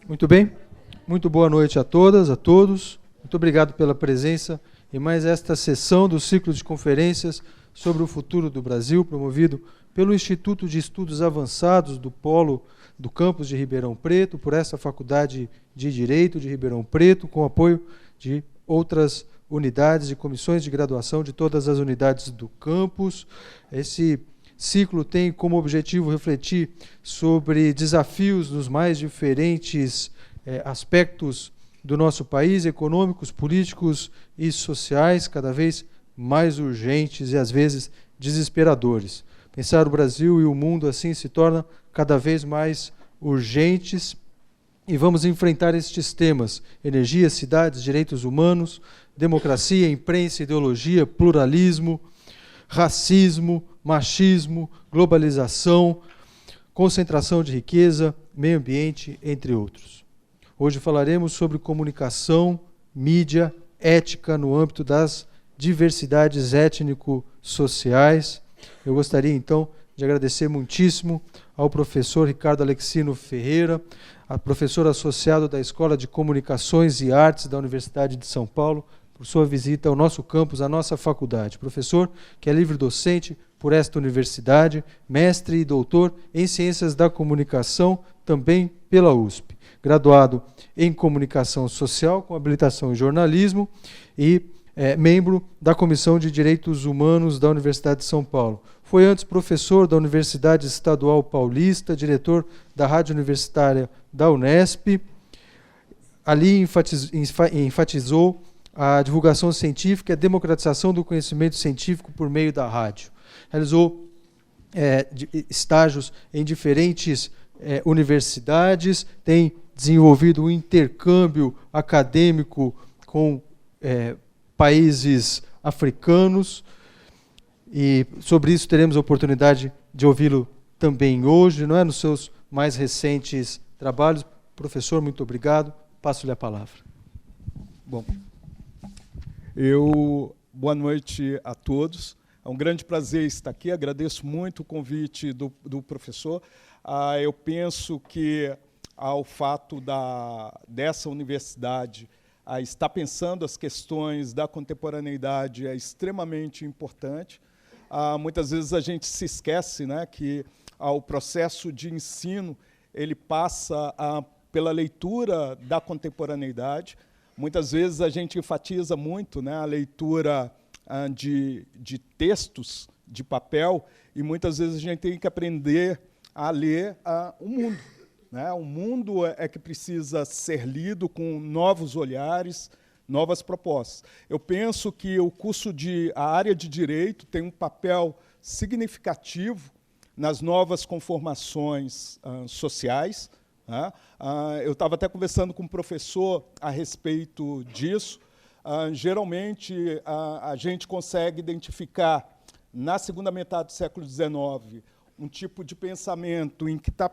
Muito bem, muito boa noite a todas, a todos. Muito obrigado pela presença em mais esta sessão do ciclo de conferências sobre o futuro do Brasil, promovido pelo Instituto de Estudos Avançados do Polo do Campus de Ribeirão Preto, por essa Faculdade de Direito de Ribeirão Preto, com apoio de outras unidades e comissões de graduação de todas as unidades do campus. Esse ciclo tem como objetivo refletir sobre desafios nos mais diferentes aspectos do nosso país, econômicos, políticos e sociais, cada vez mais urgentes e, às vezes, desesperadores. Pensar o Brasil e o mundo assim se torna cada vez mais urgentes e vamos enfrentar estes temas: energia, cidades, direitos humanos, democracia, imprensa, ideologia, pluralismo, racismo, machismo, globalização, concentração de riqueza, meio ambiente, entre outros. Hoje falaremos sobre comunicação, mídia, ética no âmbito das diversidades étnico-sociais. Eu gostaria, então, de agradecer muitíssimo ao professor Ricardo Alexino Ferreira, professor associado da Escola de Comunicações e Artes da Universidade de São Paulo, por sua visita ao nosso campus, à nossa faculdade. Professor que é livre-docente por esta universidade, mestre e doutor em Ciências da Comunicação, também pela USP. Graduado em Comunicação Social, com habilitação em Jornalismo e membro da Comissão de Direitos Humanos da Universidade de São Paulo. Foi antes professor da Universidade Estadual Paulista, diretor da Rádio Universitária da Unesp. Ali enfatizou a divulgação científica e a democratização do conhecimento científico por meio da rádio. Realizou estágios em diferentes universidades, tem desenvolvido um intercâmbio acadêmico com países africanos, e sobre isso teremos a oportunidade de ouvi-lo também hoje, não é? Nos seus mais recentes trabalhos. Professor, muito obrigado. Passo-lhe a palavra. Bom, boa noite a todos. É um grande prazer estar aqui. Agradeço muito o convite do professor. Eu penso que ao fato dessa universidade estar pensando as questões da contemporaneidade é extremamente importante. Muitas vezes a gente se esquece, né, que o processo de ensino ele passa pela leitura da contemporaneidade. Muitas vezes a gente enfatiza muito, né, a leitura de textos, de papel, e muitas vezes a gente tem que aprender a ler o mundo. Né? O mundo é que precisa ser lido com novos olhares, novas propostas. Eu penso que a área de Direito tem um papel significativo nas novas conformações sociais. Né? Eu estava até conversando com um professor a respeito disso. Geralmente, a gente consegue identificar, na segunda metade do século XIX, um tipo de pensamento em que está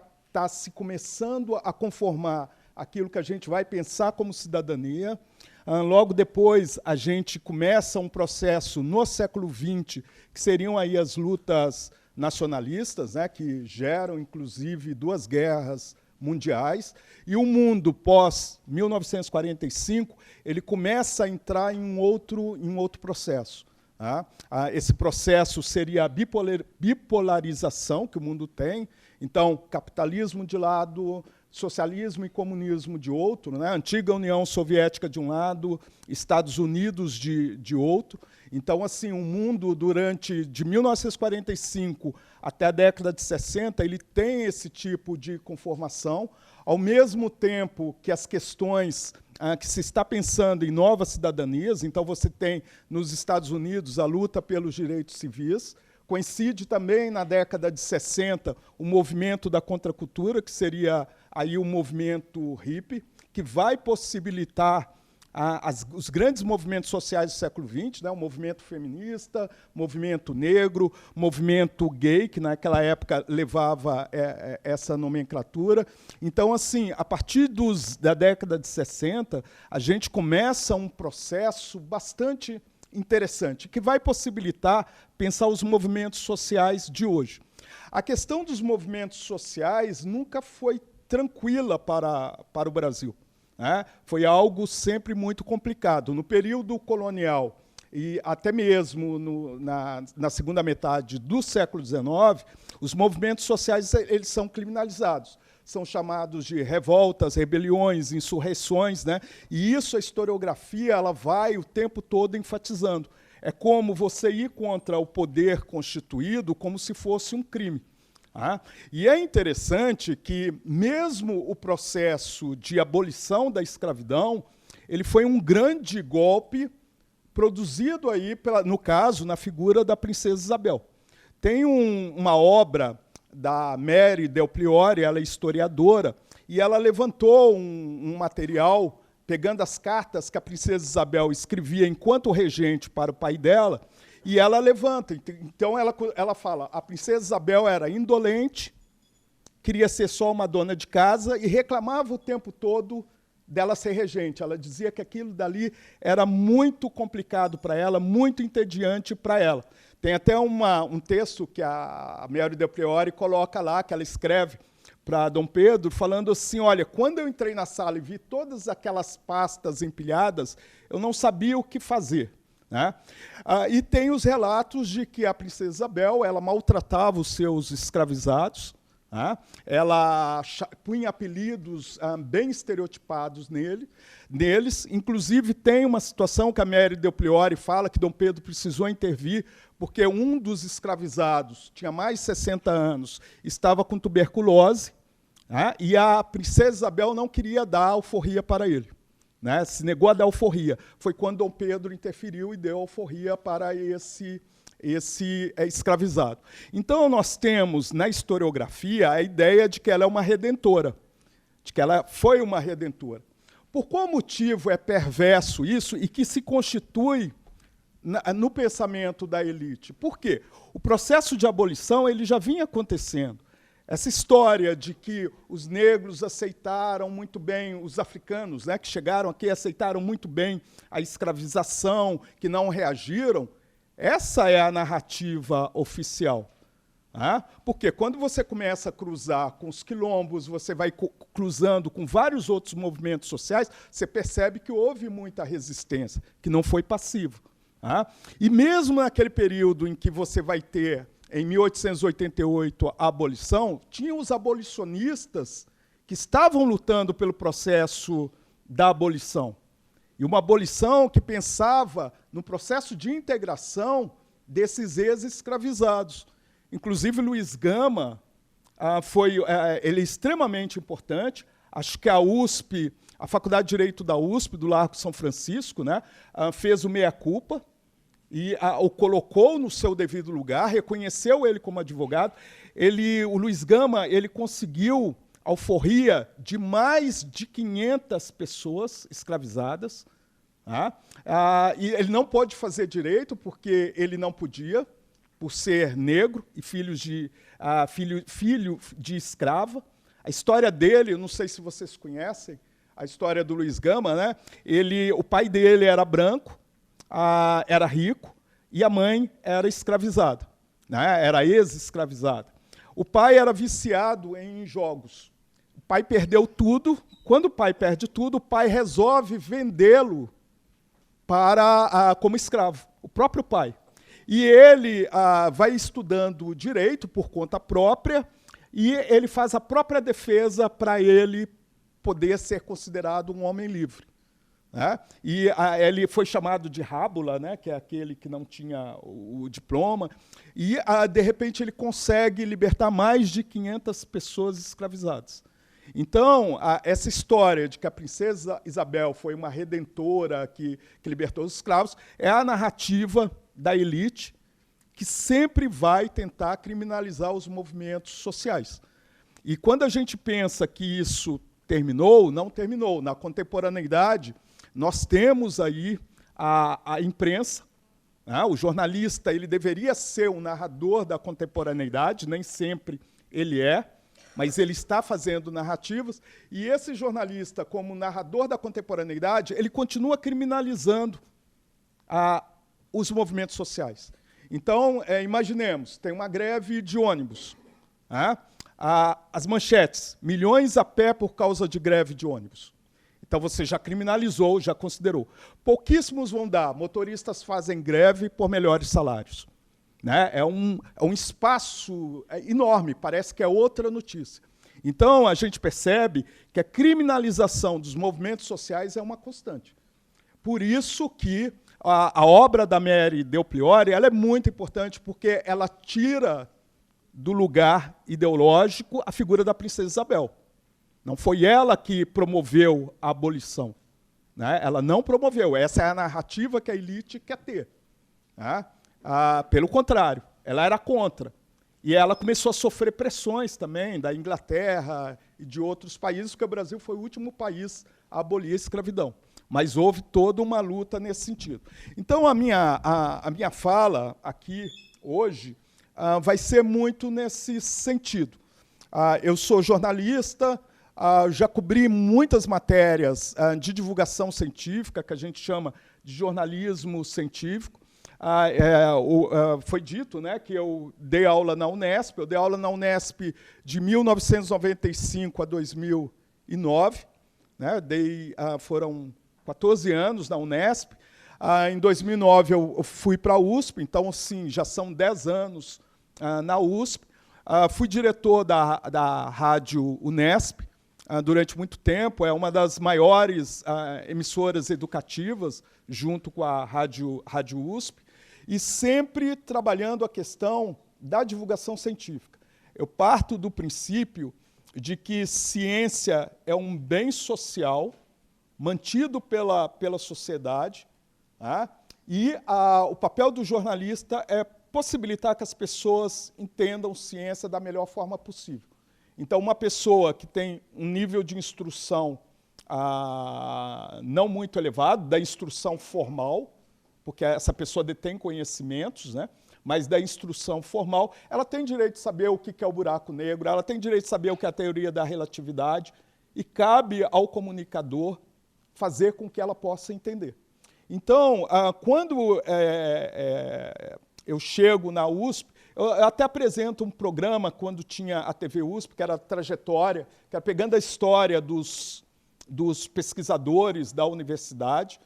se começando a conformar aquilo que a gente vai pensar como cidadania. Logo depois, a gente começa um processo no século XX, que seriam aí as lutas nacionalistas, né, que geram, inclusive, 2 guerras mundiais, e o mundo pós-1945 ele começa a entrar em um outro processo. Tá? Esse processo seria a bipolarização que o mundo tem. Então, capitalismo de lado, socialismo e comunismo de outro, né? Antiga União Soviética de um lado, Estados Unidos de outro. Então, assim, o mundo, de 1945 até a década de 60, ele tem esse tipo de conformação, ao mesmo tempo que as questões que se está pensando em novas cidadanias. Então, você tem, nos Estados Unidos, a luta pelos direitos civis. Coincide também, na década de 60, o movimento da contracultura, que seria aí o movimento hippie, que vai possibilitar os grandes movimentos sociais do século XX, né, o movimento feminista, movimento negro, movimento gay, que naquela época levava essa nomenclatura. Então, assim, a partir da década de 60, a gente começa um processo bastante interessante, que vai possibilitar pensar os movimentos sociais de hoje. A questão dos movimentos sociais nunca foi tranquila para o Brasil, né? Foi algo sempre muito complicado. No período colonial e até mesmo na segunda metade do século XIX, os movimentos sociais eles são criminalizados. São chamados de revoltas, rebeliões, insurreições, né? E isso a historiografia ela vai o tempo todo enfatizando. É como você ir contra o poder constituído como se fosse um crime. Tá? E é interessante que, mesmo o processo de abolição da escravidão, ele foi um grande golpe produzido, aí, no caso, na figura da princesa Isabel. Tem uma obra da Mary Del Priore, ela é historiadora, e ela levantou um material, pegando as cartas que a princesa Isabel escrevia enquanto regente para o pai dela, e ela levanta. Então, ela fala, a princesa Isabel era indolente, queria ser só uma dona de casa e reclamava o tempo todo dela ser regente. Ela dizia que aquilo dali era muito complicado para ela, muito entediante para ela. Tem até um texto que a Mary Del Priore coloca lá, que ela escreve para Dom Pedro, falando assim, olha, quando eu entrei na sala e vi todas aquelas pastas empilhadas, eu não sabia o que fazer. Né? E tem os relatos de que a princesa Isabel ela maltratava os seus escravizados, né? Ela punha apelidos bem estereotipados neles. Inclusive, tem uma situação que a Mary Del Priore fala que Dom Pedro precisou intervir, porque um dos escravizados tinha mais de 60 anos, estava com tuberculose, né? E a princesa Isabel não queria dar alforria para ele. Né, se negou a dar alforria. Foi quando Dom Pedro interferiu e deu alforria para esse escravizado. Então, nós temos, na historiografia, a ideia de que ela é uma redentora, de que ela foi uma redentora. Por qual motivo é perverso isso e que se constitui no pensamento da elite? Por quê? O processo de abolição ele já vinha acontecendo. Essa história de que os negros aceitaram muito bem, os africanos, né, que chegaram aqui aceitaram muito bem a escravização, que não reagiram, essa é a narrativa oficial. Né? Porque quando você começa a cruzar com os quilombos, você vai cruzando com vários outros movimentos sociais, você percebe que houve muita resistência, que não foi passiva. Né? E mesmo naquele período em que você vai ter em 1888, a abolição, tinha os abolicionistas que estavam lutando pelo processo da abolição. E uma abolição que pensava no processo de integração desses ex-escravizados. Inclusive, Luiz Gama ele é extremamente importante. Acho que a USP, a Faculdade de Direito da USP, do Largo São Francisco, né, fez o meia-culpa, e o colocou no seu devido lugar, reconheceu ele como advogado. O Luiz Gama ele conseguiu alforria de mais de 500 pessoas escravizadas. Tá? E ele não pode fazer direito, porque ele não podia, por ser negro e filho de escrava. A história dele, eu não sei se vocês conhecem, a história do Luiz Gama, né? O pai dele era branco, era rico, e a mãe era escravizada, né? Era ex-escravizada. O pai era viciado em jogos. O pai perdeu tudo. Quando o pai perde tudo, o pai resolve vendê-lo como escravo, o próprio pai. E ele vai estudando direito por conta própria, e ele faz a própria defesa para ele poder ser considerado um homem livre. Né? E ele foi chamado de rábula, né, que é aquele que não tinha o diploma, e de repente ele consegue libertar mais de 500 pessoas escravizadas. Então, essa história de que a princesa Isabel foi uma redentora que libertou os escravos é a narrativa da elite que sempre vai tentar criminalizar os movimentos sociais. E quando a gente pensa que isso terminou, não terminou. Na contemporaneidade, nós temos aí a imprensa, né? O jornalista ele deveria ser um narrador da contemporaneidade, nem sempre ele é, mas ele está fazendo narrativas, e esse jornalista, como narrador da contemporaneidade, ele continua criminalizando os movimentos sociais. Então, imaginemos, tem uma greve de ônibus. Né? As manchetes, milhões a pé por causa de greve de ônibus. Então você já criminalizou, já considerou. Pouquíssimos vão dar, motoristas fazem greve por melhores salários. Né? É um espaço enorme, parece que é outra notícia. Então a gente percebe que a criminalização dos movimentos sociais é uma constante. Por isso que a obra da Mary Del Priore ela é muito importante, porque ela tira do lugar ideológico a figura da princesa Isabel. Não foi ela que promoveu a abolição. Né? Ela não promoveu. Essa é a narrativa que a elite quer ter. Né? Pelo contrário, ela era contra. E ela começou a sofrer pressões também da Inglaterra e de outros países, porque o Brasil foi o último país a abolir a escravidão. Mas houve toda uma luta nesse sentido. Então, a minha fala aqui, hoje, vai ser muito nesse sentido. Eu sou jornalista, já cobri muitas matérias de divulgação científica, que a gente chama de jornalismo científico. Foi dito, né, que eu dei aula na Unesp. Eu dei aula na Unesp de 1995 a 2009. Né, foram 14 anos na Unesp. Em 2009, eu fui para a USP, então, sim, já são 10 anos na USP. Fui diretor da Rádio Unesp durante muito tempo. É uma das maiores emissoras educativas, junto com a Rádio USP, e sempre trabalhando a questão da divulgação científica. Eu parto do princípio de que ciência é um bem social, mantido pela sociedade, tá? E o papel do jornalista é possibilitar que as pessoas entendam ciência da melhor forma possível. Então, uma pessoa que tem um nível de instrução não muito elevado, da instrução formal, porque essa pessoa detém conhecimentos, né? Mas da instrução formal, ela tem direito de saber o que é o buraco negro, ela tem direito de saber o que é a teoria da relatividade, e cabe ao comunicador fazer com que ela possa entender. Então, quando eu chego na USP, eu até apresento um programa, quando tinha a TV USP, que era a trajetória, que era pegando a história dos pesquisadores da universidade,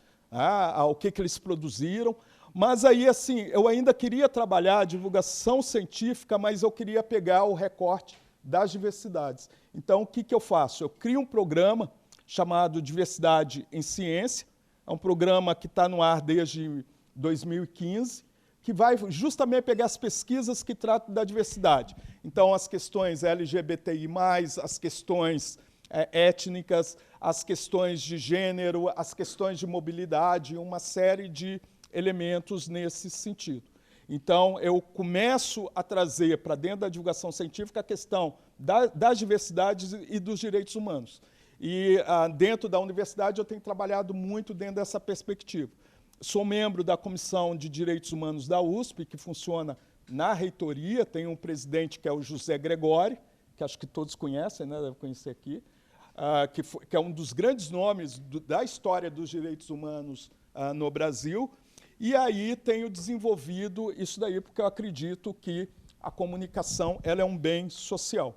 o que eles produziram. Mas aí, assim, eu ainda queria trabalhar a divulgação científica, mas eu queria pegar o recorte das diversidades. Então, o que eu faço? Eu crio um programa chamado Diversidade em Ciência. É um programa que está no ar desde 2015, que vai justamente pegar as pesquisas que tratam da diversidade. Então, as questões LGBTI+, as questões étnicas, as questões de gênero, as questões de mobilidade, uma série de elementos nesse sentido. Então, eu começo a trazer para dentro da divulgação científica a questão das diversidades e dos direitos humanos. E dentro da universidade eu tenho trabalhado muito dentro dessa perspectiva. Sou membro da Comissão de Direitos Humanos da USP, que funciona na reitoria, tem um presidente que é o José Gregóri, que acho que todos conhecem, né, devem conhecer aqui, que é um dos grandes nomes da história dos direitos humanos no Brasil. E aí tenho desenvolvido isso daí, porque eu acredito que a comunicação ela é um bem social.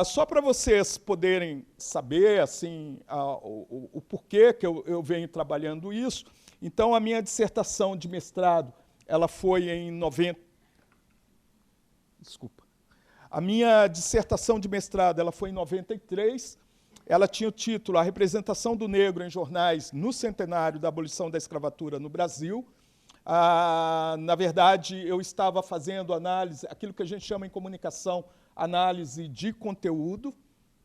Só para vocês poderem saber assim, o porquê que eu venho trabalhando isso, então a minha dissertação de mestrado ela foi em 90... Desculpa. A minha dissertação de mestrado ela foi em 93, ela tinha o título A Representação do Negro em Jornais no Centenário da Abolição da Escravatura no Brasil. Na verdade, eu estava fazendo análise, aquilo que a gente chama em comunicação, análise de conteúdo.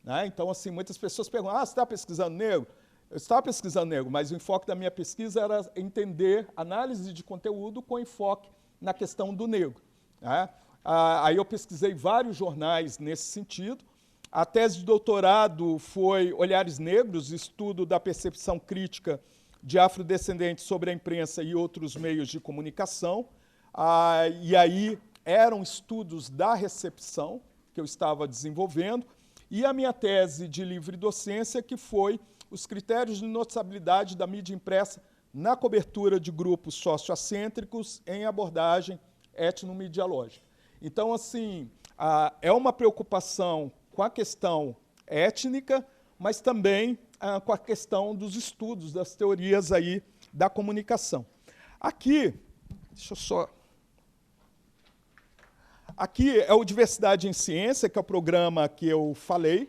Né? Então, assim, muitas pessoas perguntam, você está pesquisando negro? Eu estava pesquisando negro, mas o enfoque da minha pesquisa era entender análise de conteúdo com enfoque na questão do negro. Né? Aí eu pesquisei vários jornais nesse sentido. A tese de doutorado foi Olhares Negros, estudo da percepção crítica de afrodescendentes sobre a imprensa e outros meios de comunicação. E aí eram estudos da recepção que eu estava desenvolvendo, e a minha tese de livre docência, que foi os critérios de noticiabilidade da mídia impressa na cobertura de grupos socioacêntricos em abordagem etnomedialógica. Então, assim, é uma preocupação com a questão étnica, mas também com a questão dos estudos, das teorias aí da comunicação. Aqui, deixa eu só... Aqui é o Diversidade em Ciência, que é o programa que eu falei.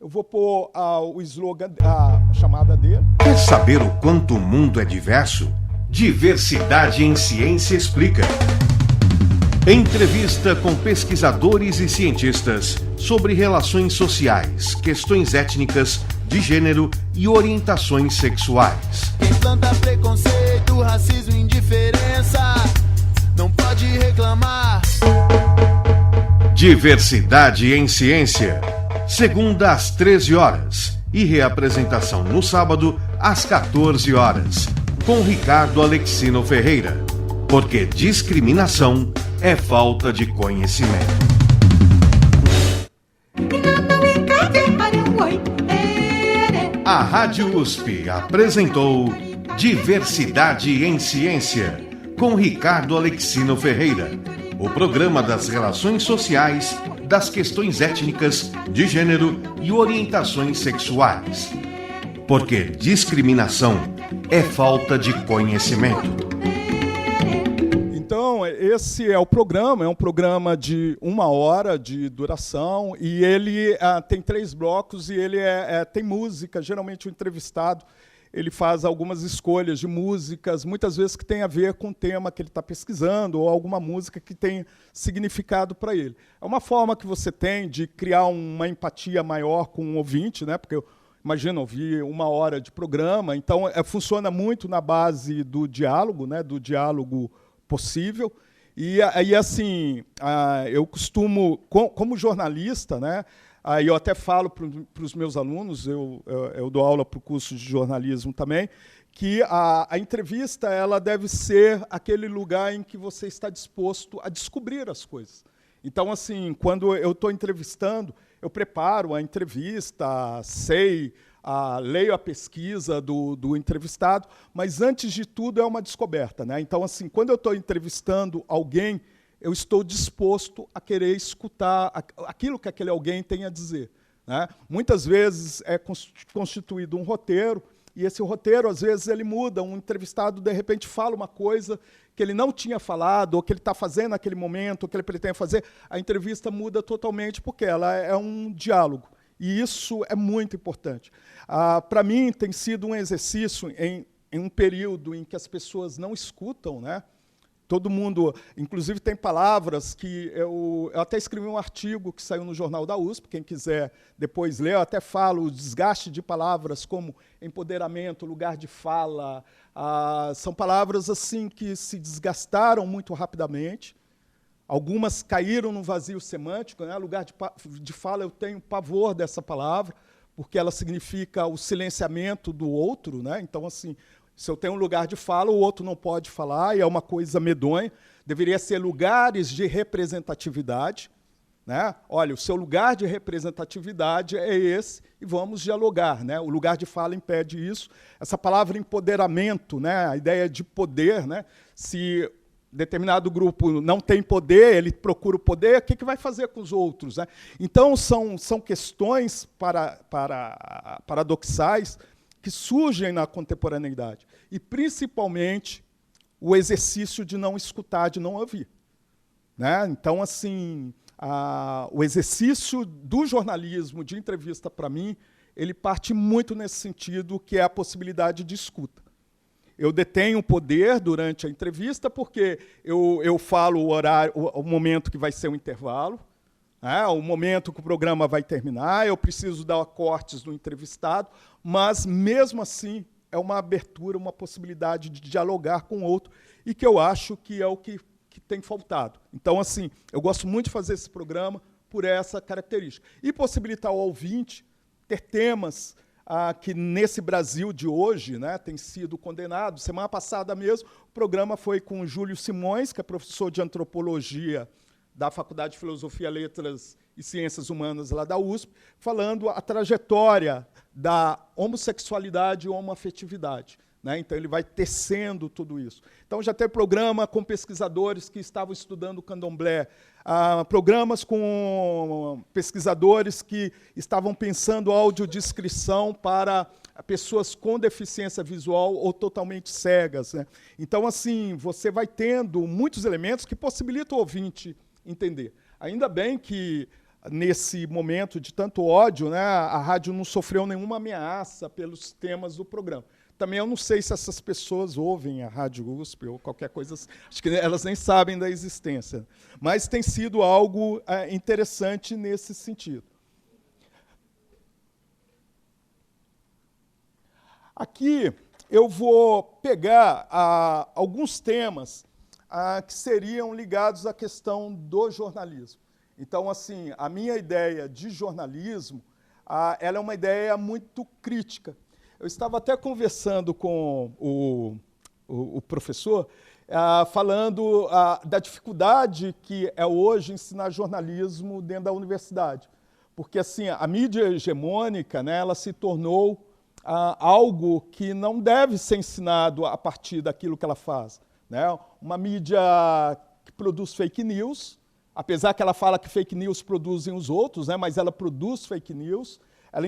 Eu vou pôr o slogan, a chamada dele. Quer saber o quanto o mundo é diverso? Diversidade em Ciência explica. Entrevista com pesquisadores e cientistas sobre relações sociais, questões étnicas, de gênero e orientações sexuais. Quem planta preconceito, racismo e indiferença não pode reclamar. Diversidade em Ciência, segunda às 13 horas e reapresentação no sábado às 14 horas, com Ricardo Alexino Ferreira, porque discriminação é falta de conhecimento. A Rádio USP apresentou Diversidade em Ciência, com Ricardo Alexino Ferreira, o programa das relações sociais, das questões étnicas, de gênero e orientações sexuais. Porque discriminação é falta de conhecimento. Então, esse é o programa, é um programa de 1 hora de duração, e ele tem 3 blocos, e ele tem música. Geralmente o entrevistado ele faz algumas escolhas de músicas, muitas vezes que tem a ver com o tema que ele está pesquisando, ou alguma música que tem significado para ele. É uma forma que você tem de criar uma empatia maior com o ouvinte, né? Porque imagina ouvir 1 hora de programa, então funciona muito na base do diálogo, né? Do diálogo possível. E aí, assim, eu costumo, como jornalista, né? Aí eu até falo para os meus alunos, eu dou aula para o curso de jornalismo também, que a entrevista ela deve ser aquele lugar em que você está disposto a descobrir as coisas. Então, assim, quando eu estou entrevistando, eu preparo a entrevista, leio a pesquisa do entrevistado, mas, antes de tudo, é uma descoberta, né? Então, assim, quando eu estou entrevistando alguém, eu estou disposto a querer escutar aquilo que aquele alguém tem a dizer, né? Muitas vezes é constituído um roteiro, e esse roteiro, às vezes, ele muda. Um entrevistado, de repente, fala uma coisa que ele não tinha falado, ou que ele está fazendo naquele momento, ou que ele pretende fazer. A entrevista muda totalmente, porque ela é um diálogo. E isso é muito importante. Para mim, tem sido um exercício em um período em que as pessoas não escutam, né? Todo mundo, inclusive, tem palavras que eu até escrevi um artigo que saiu no Jornal da USP, quem quiser depois ler, eu até falo o desgaste de palavras como empoderamento, lugar de fala, são palavras assim que se desgastaram muito rapidamente, algumas caíram no vazio semântico, né? Lugar de fala, eu tenho pavor dessa palavra, porque ela significa o silenciamento do outro, né? Então, assim, se eu tenho um lugar de fala, o outro não pode falar, e é uma coisa medonha. Deveria ser lugares de representatividade, né? Olha, o seu lugar de representatividade é esse, e vamos dialogar, né? O lugar de fala impede isso. Essa palavra empoderamento, né? A ideia de poder, né? Se determinado grupo não tem poder, ele procura o poder, o que vai fazer com os outros, né? Então, são questões paradoxais que surgem na contemporaneidade. E, principalmente, o exercício de não escutar, de não ouvir, né? Então, assim, o exercício do jornalismo, de entrevista, para mim, ele parte muito nesse sentido, que é a possibilidade de escuta. Eu detenho o poder durante a entrevista, porque eu falo o horário, o momento que vai ser o intervalo, o momento que o programa vai terminar, eu preciso dar cortes do entrevistado, mas, mesmo assim, é uma abertura, uma possibilidade de dialogar com o outro, e que eu acho que é o que tem faltado. Então, assim, eu gosto muito de fazer esse programa por essa característica. E possibilitar ao ouvinte ter temas que, nesse Brasil de hoje, né, tem sido condenado. Semana passada mesmo, o programa foi com o Júlio Simões, que é professor de antropologia da Faculdade de Filosofia, Letras e Ciências Humanas lá da USP, falando a trajetória da homossexualidade e homoafetividade, né? Então, ele vai tecendo tudo isso. Então, já teve programa com pesquisadores que estavam estudando o candomblé, programas com pesquisadores que estavam pensando audiodescrição para pessoas com deficiência visual ou totalmente cegas, né? Então, assim, você vai tendo muitos elementos que possibilitam o ouvinte entender. Ainda bem que, nesse momento de tanto ódio, né, a rádio não sofreu nenhuma ameaça pelos temas do programa. Também eu não sei se essas pessoas ouvem a Rádio USP ou qualquer coisa assim. Acho que elas nem sabem da existência. Mas tem sido algo interessante nesse sentido. Aqui eu vou pegar alguns temas que seriam ligados à questão do jornalismo. Então, assim, a minha ideia de jornalismo ela é uma ideia muito crítica. Eu estava até conversando com o professor, falando da dificuldade que é hoje ensinar jornalismo dentro da universidade. Porque assim, a mídia hegemônica, né, ela se tornou algo que não deve ser ensinado a partir daquilo que ela faz, né? Uma mídia que produz fake news, apesar que ela fala que fake news produzem os outros, né, mas ela produz fake news. Ela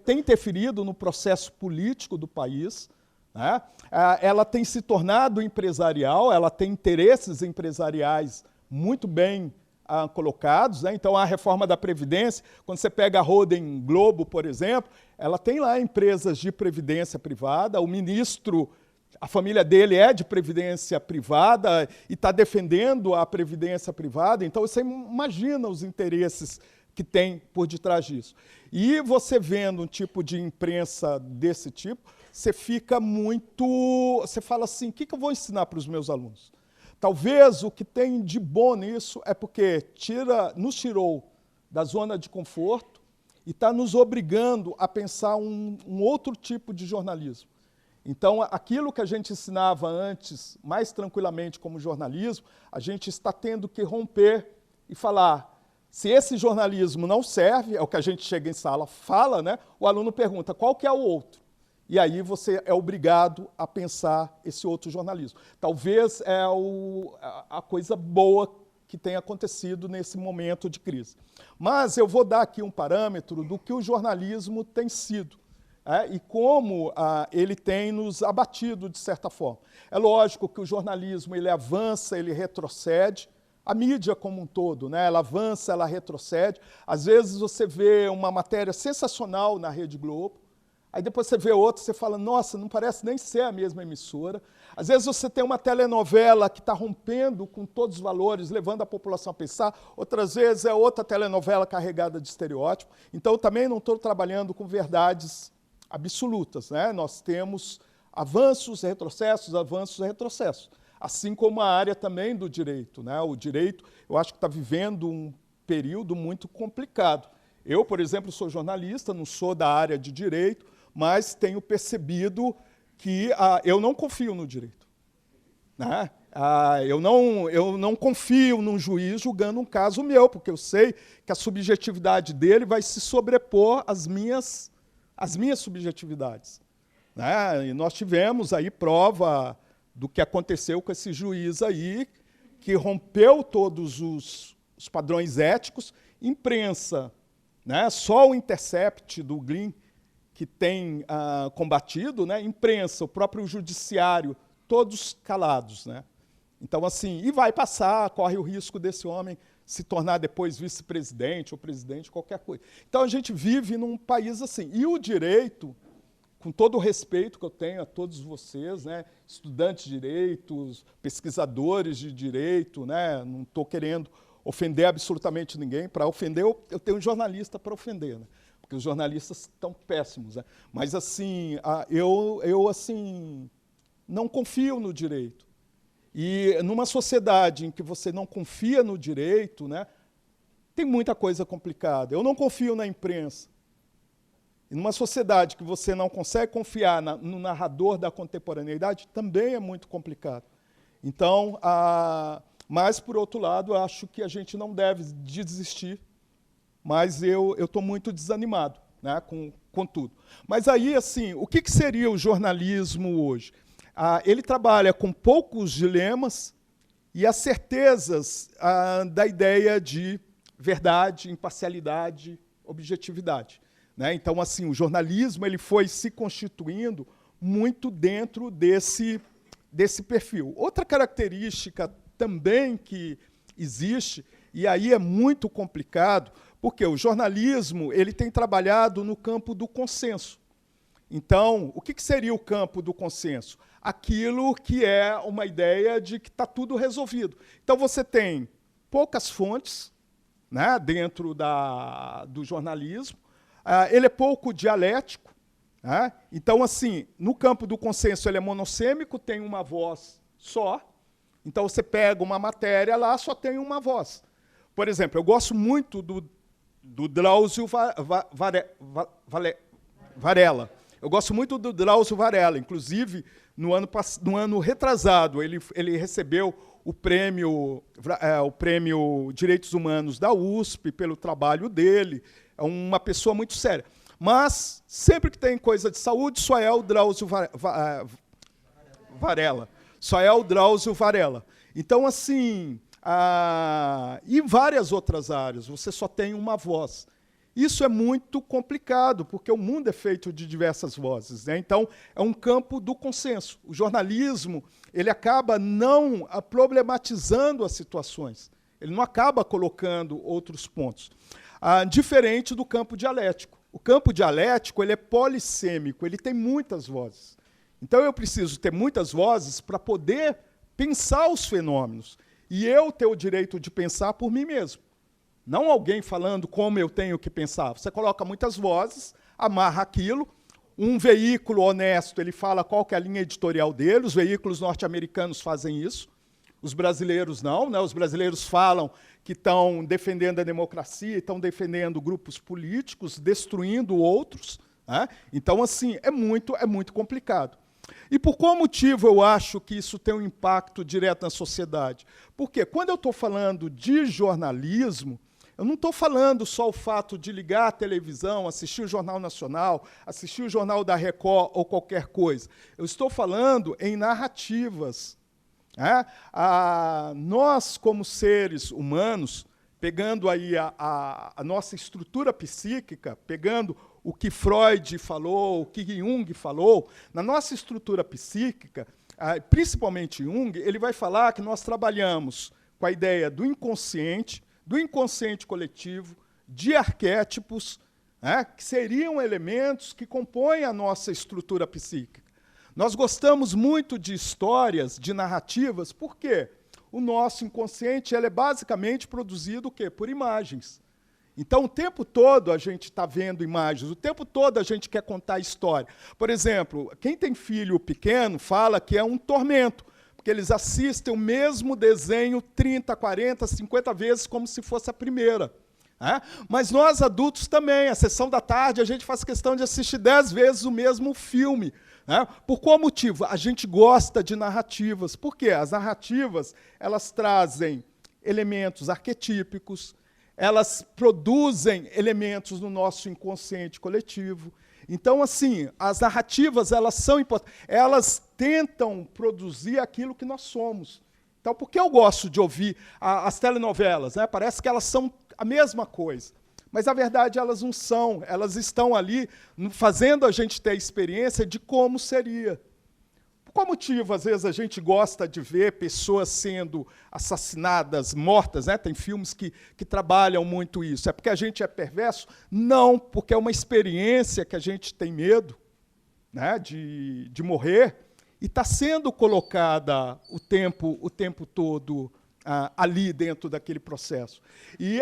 tem interferido no processo político do país, né? Ela tem se tornado empresarial, ela tem interesses empresariais muito bem colocados, né? Então, a reforma da Previdência, quando você pega a Roden Globo, por exemplo, ela tem lá empresas de previdência privada, o ministro, a família dele é de previdência privada e está defendendo a previdência privada, então você imagina os interesses que tem por detrás disso. E você vendo um tipo de imprensa desse tipo, você fica muito... Você fala assim, o que eu vou ensinar para os meus alunos? Talvez o que tem de bom nisso é porque nos tirou da zona de conforto e está nos obrigando a pensar um outro tipo de jornalismo. Então, aquilo que a gente ensinava antes, mais tranquilamente como jornalismo, a gente está tendo que romper e falar... Se esse jornalismo não serve, é o que a gente chega em sala, fala, né? O aluno pergunta, qual que é o outro? E aí você é obrigado a pensar esse outro jornalismo. Talvez é a coisa boa que tenha acontecido nesse momento de crise. Mas eu vou dar aqui um parâmetro do que o jornalismo tem sido, e como ele tem nos abatido, de certa forma. É lógico que o jornalismo ele avança, ele retrocede, a mídia como um todo, né? Ela avança, ela retrocede. Às vezes você vê uma matéria sensacional na Rede Globo, aí depois você vê outra, você fala, nossa, não parece nem ser a mesma emissora. Às vezes você tem uma telenovela que está rompendo com todos os valores, levando a população a pensar. Outras vezes é outra telenovela carregada de estereótipo. Então, eu também não estou trabalhando com verdades absolutas, né? Nós temos avanços, retrocessos. Assim como a área também do direito, né? O direito, eu acho que está vivendo um período muito complicado. Eu, por exemplo, sou jornalista, não sou da área de direito, mas tenho percebido que eu não confio no direito, né? Eu não confio num juiz julgando um caso meu, porque eu sei que a subjetividade dele vai se sobrepor às minhas subjetividades, né? E nós tivemos aí prova do que aconteceu com esse juiz aí, que rompeu todos os padrões éticos. Imprensa, né? Só o Intercept do Glyn que tem combatido, né? Imprensa, o próprio judiciário, todos calados, né? Então, assim, e vai passar, corre o risco desse homem se tornar depois vice-presidente ou presidente, qualquer coisa. Então, a gente vive num país assim. E o direito, com todo o respeito que eu tenho a todos vocês, né, estudantes de direito, pesquisadores de direito, né, não estou querendo ofender absolutamente ninguém. Para ofender, eu tenho um jornalista para ofender, né, porque os jornalistas estão péssimos. Né, mas, assim, eu assim, não confio no direito. E numa sociedade em que você não confia no direito, né, tem muita coisa complicada. Eu não confio na imprensa. E numa sociedade que você não consegue confiar no narrador da contemporaneidade, também é muito complicado. Então, mas, por outro lado, eu acho que a gente não deve desistir, mas eu estou muito desanimado, né, com tudo. Mas aí, assim, o que seria o jornalismo hoje? Ele trabalha com poucos dilemas e as certezas da ideia de verdade, imparcialidade, objetividade. Né? Então, assim, o jornalismo ele foi se constituindo muito dentro desse perfil. Outra característica também que existe, e aí é muito complicado, porque o jornalismo ele tem trabalhado no campo do consenso. Então, o que seria o campo do consenso? Aquilo que é uma ideia de que está tudo resolvido. Então, você tem poucas fontes, né, dentro do jornalismo, ele é pouco dialético. Né? Então, assim, no campo do consenso ele é monossêmico, tem uma voz só. Então, você pega uma matéria lá, só tem uma voz. Por exemplo, eu gosto muito do Drauzio Varela. Eu gosto muito do Drauzio Varela. Inclusive, no ano retrasado, ele recebeu o prêmio Direitos Humanos da USP pelo trabalho dele. É uma pessoa muito séria. Mas, sempre que tem coisa de saúde, só é o Drauzio Varela. Só é o Drauzio Varela. Então, assim, e várias outras áreas, você só tem uma voz. Isso é muito complicado, porque o mundo é feito de diversas vozes. Né? Então, é um campo do consenso. O jornalismo ele acaba não problematizando as situações. Ele não acaba colocando outros pontos. Diferente do campo dialético. O campo dialético ele é polissêmico, ele tem muitas vozes. Então, eu preciso ter muitas vozes para poder pensar os fenômenos. E eu ter o direito de pensar por mim mesmo. Não alguém falando como eu tenho que pensar. Você coloca muitas vozes, amarra aquilo. Um veículo honesto, ele fala qual que é a linha editorial dele. Os veículos norte-americanos fazem isso. Os brasileiros não. Né? Os brasileiros falam que estão defendendo a democracia, estão defendendo grupos políticos, destruindo outros. Né? Então, assim, é muito complicado. E por qual motivo eu acho que isso tem um impacto direto na sociedade? Porque quando eu estou falando de jornalismo, eu não estou falando só o fato de ligar a televisão, assistir o Jornal Nacional, assistir o Jornal da Record ou qualquer coisa. Eu estou falando em narrativas. Né? Nós, como seres humanos, pegando aí a nossa estrutura psíquica, pegando o que Freud falou, o que Jung falou, na nossa estrutura psíquica, principalmente Jung, ele vai falar que nós trabalhamos com a ideia do inconsciente coletivo, de arquétipos, né, que seriam elementos que compõem a nossa estrutura psíquica. Nós gostamos muito de histórias, de narrativas, porque o nosso inconsciente ele é basicamente produzido o quê? Por imagens. Então, o tempo todo a gente está vendo imagens, o tempo todo a gente quer contar história. Por exemplo, quem tem filho pequeno fala que é um tormento, porque eles assistem o mesmo desenho 30, 40, 50 vezes como se fosse a primeira. Né? Mas nós, adultos, também. A sessão da tarde, a gente faz questão de assistir 10 vezes o mesmo filme. Né? Por qual motivo? A gente gosta de narrativas. Por quê? As narrativas elas trazem elementos arquetípicos, elas produzem elementos no nosso inconsciente coletivo. Então, assim, as narrativas elas são importantes. Elas tentam produzir aquilo que nós somos. Então, por que eu gosto de ouvir as telenovelas? Né? Parece que elas são a mesma coisa. Mas, na verdade, elas não são. Elas estão ali fazendo a gente ter a experiência de como seria. Por qual motivo, às vezes, a gente gosta de ver pessoas sendo assassinadas, mortas? Né? Tem filmes que trabalham muito isso. É porque a gente é perverso? Não, porque é uma experiência que a gente tem medo, né, de morrer, e está sendo colocada o tempo todo ali dentro daquele processo. E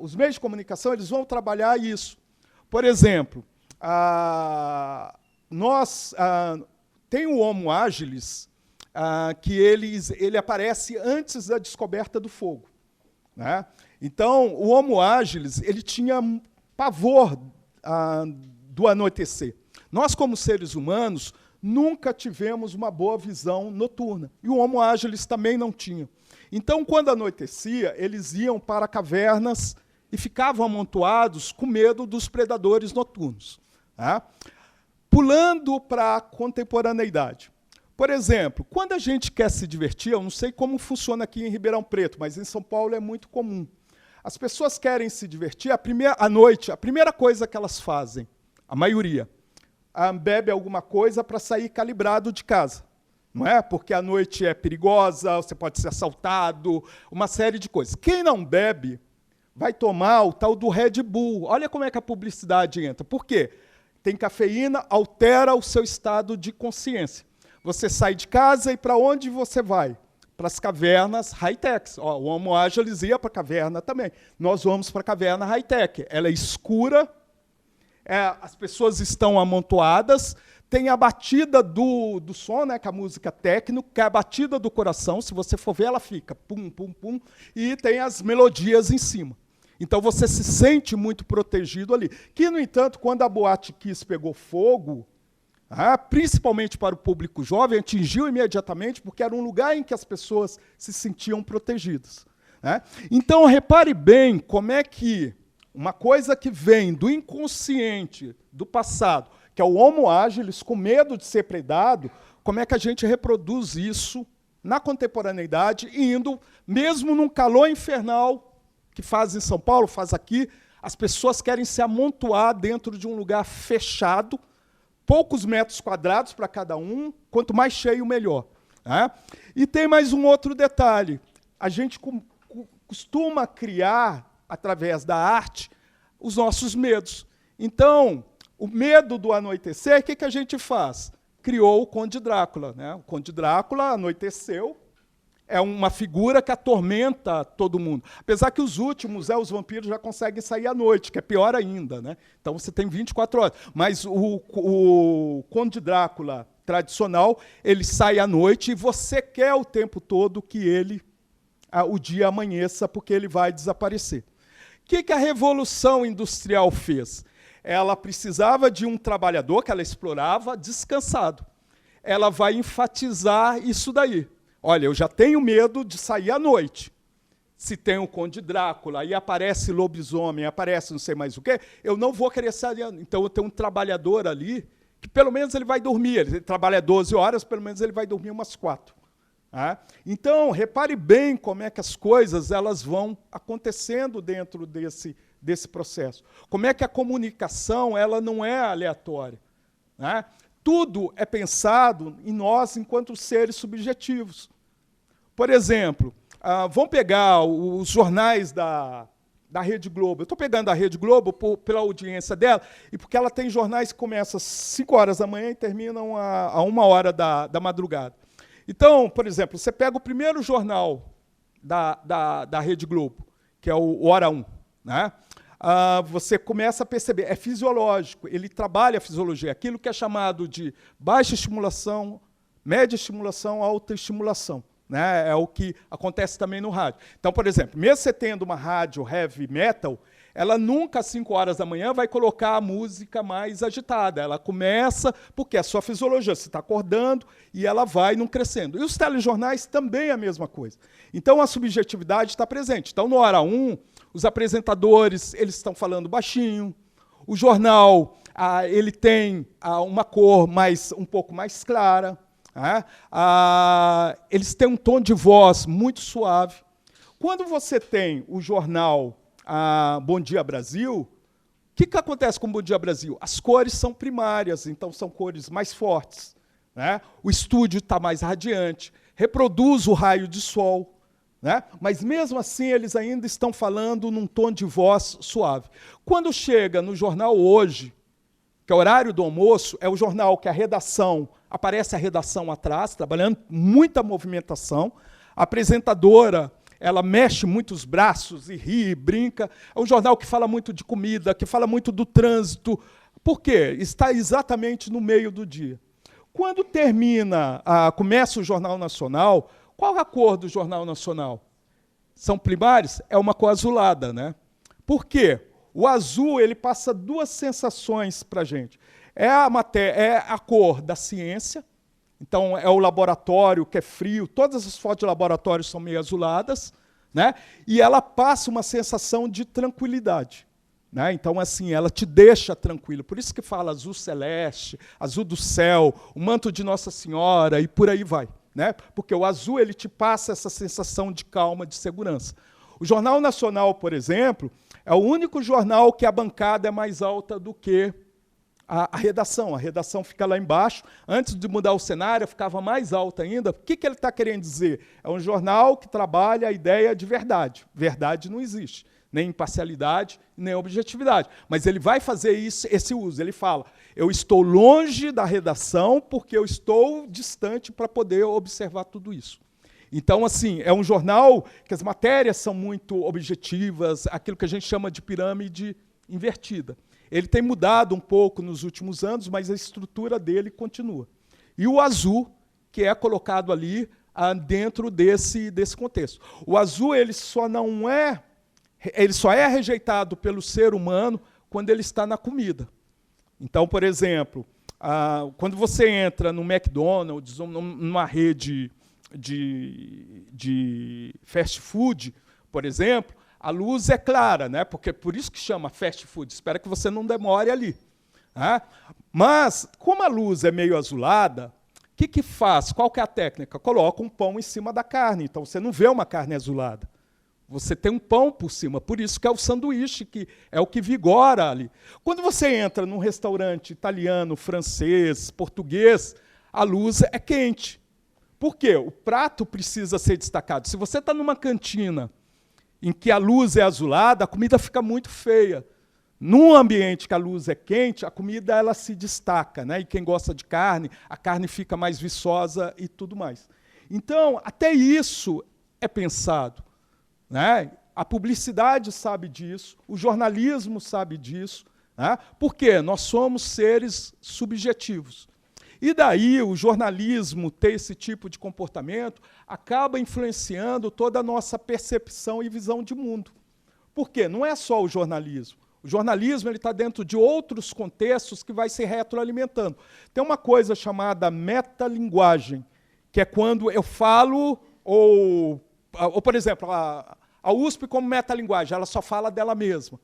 os meios de comunicação eles vão trabalhar isso. Por exemplo, tem o Homo habilis, que ele aparece antes da descoberta do fogo. Né? Então, o Homo habilis ele tinha pavor do anoitecer. Nós, como seres humanos, nunca tivemos uma boa visão noturna. E o Homo habilis também não tinha. Então, quando anoitecia, eles iam para cavernas e ficavam amontoados com medo dos predadores noturnos. Tá? Pulando para a contemporaneidade. Por exemplo, quando a gente quer se divertir, eu não sei como funciona aqui em Ribeirão Preto, mas em São Paulo é muito comum. As pessoas querem se divertir, à noite, a primeira coisa que elas fazem, a maioria, bebe alguma coisa para sair calibrado de casa. Não é? Porque a noite é perigosa, você pode ser assaltado, uma série de coisas. Quem não bebe vai tomar o tal do Red Bull. Olha como é que a publicidade entra. Por quê? Tem cafeína, altera o seu estado de consciência. Você sai de casa e para onde você vai? Para as cavernas high-tech. O Homo habilis ia para a caverna também. Nós vamos para a caverna high-tech. Ela é escura, as pessoas estão amontoadas, tem a batida do som, né, que é a música técnica, que é a batida do coração. Se você for ver, ela fica pum, pum, pum, e tem as melodias em cima. Então você se sente muito protegido ali. Que, no entanto, quando a Boate Kiss pegou fogo, principalmente para o público jovem, atingiu imediatamente, porque era um lugar em que as pessoas se sentiam protegidas. Né? Então, repare bem como é que uma coisa que vem do inconsciente, do passado, que é o Homo habilis, com medo de ser predado, como é que a gente reproduz isso na contemporaneidade, indo, mesmo num calor infernal, que faz em São Paulo, faz aqui, as pessoas querem se amontoar dentro de um lugar fechado, poucos metros quadrados para cada um, quanto mais cheio, melhor. Né? E tem mais um outro detalhe. A gente costuma criar, através da arte, os nossos medos. Então, o medo do anoitecer, o que a gente faz? Criou o Conde Drácula. Né? O Conde Drácula anoiteceu, é uma figura que atormenta todo mundo. Apesar que os últimos, os vampiros já conseguem sair à noite, que é pior ainda. Né? Então você tem 24 horas. Mas o Conde Drácula tradicional, ele sai à noite e você quer o tempo todo que o dia amanheça, porque ele vai desaparecer. O que a Revolução Industrial fez? Ela precisava de um trabalhador, que ela explorava, descansado. Ela vai enfatizar isso daí. Olha, eu já tenho medo de sair à noite. Se tem o Conde Drácula, e aparece lobisomem, aparece não sei mais o quê, eu não vou querer sair. Então, eu tenho um trabalhador ali, que pelo menos ele vai dormir. Ele trabalha 12 horas, pelo menos ele vai dormir umas 4. Então, repare bem como é que as coisas elas vão acontecendo dentro desse processo. Como é que a comunicação ela não é aleatória. Né? Tudo é pensado em nós enquanto seres subjetivos. Por exemplo, vamos pegar os jornais da Rede Globo. Eu estou pegando a Rede Globo pela audiência dela, e porque ela tem jornais que começam às 5 horas da manhã e terminam a 1 hora da madrugada. Então, por exemplo, você pega o primeiro jornal da Rede Globo, que é o Hora 1, né? Você começa a perceber, é fisiológico, ele trabalha a fisiologia, aquilo que é chamado de baixa estimulação, média estimulação, alta estimulação. Né? É o que acontece também no rádio. Então, por exemplo, mesmo você tendo uma rádio heavy metal, ela nunca às 5 horas da manhã vai colocar a música mais agitada. Ela começa, porque é a sua fisiologia, você está acordando e ela vai num crescendo. E os telejornais também é a mesma coisa. Então, a subjetividade está presente. Então, no Hora 1, os apresentadores eles estão falando baixinho, o jornal ele tem uma cor um pouco mais clara, eles têm um tom de voz muito suave. Quando você tem o jornal Bom Dia Brasil, o que acontece com o Bom Dia Brasil? As cores são primárias, então são cores mais fortes. Né? O estúdio está mais radiante, reproduz o raio de sol. Né? Mas, mesmo assim, eles ainda estão falando num tom de voz suave. Quando chega no jornal Hoje, que é o horário do almoço, é o jornal que a redação, aparece a redação atrás, trabalhando muita movimentação, a apresentadora, ela mexe muito os braços e ri, brinca. É um jornal que fala muito de comida, que fala muito do trânsito. Por quê? Está exatamente no meio do dia. Quando começa o Jornal Nacional, qual a cor do Jornal Nacional? São primários? É uma cor azulada, né? Por quê? O azul ele passa 2 sensações para a gente. É a cor da ciência, então é o laboratório que é frio, todas as fotos de laboratório são meio azuladas, né? E ela passa uma sensação de tranquilidade. Né? Então, assim, ela te deixa tranquilo. Por isso que fala azul celeste, azul do céu, o manto de Nossa Senhora e por aí vai. Né? Porque o azul ele te passa essa sensação de calma, de segurança. O Jornal Nacional, por exemplo, é o único jornal que a bancada é mais alta do que a redação. A redação fica lá embaixo. Antes de mudar o cenário, ficava mais alta ainda. O que ele está querendo dizer? É um jornal que trabalha a ideia de verdade. Verdade não existe. Nem imparcialidade, nem objetividade. Mas ele vai fazer esse uso. Ele fala, eu estou longe da redação porque eu estou distante para poder observar tudo isso. Então, assim, é um jornal que as matérias são muito objetivas, aquilo que a gente chama de pirâmide invertida. Ele tem mudado um pouco nos últimos anos, mas a estrutura dele continua. E o azul, que é colocado ali dentro desse contexto. O azul ele só é rejeitado pelo ser humano quando ele está na comida. Então, por exemplo, quando você entra no McDonald's ou numa rede de fast food, por exemplo, a luz é clara, né? Porque por isso que chama fast food. Espera que você não demore ali. Né? Mas, como a luz é meio azulada, o que faz? Qual que é a técnica? Coloca um pão em cima da carne. Então, você não vê uma carne azulada. Você tem um pão por cima, por isso que é o sanduíche, que é o que vigora ali. Quando você entra num restaurante italiano, francês, português, a luz é quente. Por quê? O prato precisa ser destacado. Se você está numa cantina em que a luz é azulada, a comida fica muito feia. Num ambiente que a luz é quente, a comida ela se destaca, né? E quem gosta de carne, a carne fica mais viçosa e tudo mais. Então, até isso é pensado. Né? A publicidade sabe disso, o jornalismo sabe disso. Né? Por quê? Nós somos seres subjetivos. E daí o jornalismo ter esse tipo de comportamento acaba influenciando toda a nossa percepção e visão de mundo. Por quê? Não é só o jornalismo. O jornalismo está dentro de outros contextos que vai se retroalimentando. Tem uma coisa chamada metalinguagem, que é quando eu falo, ou por exemplo, a USP como metalinguagem, ela só fala dela mesma.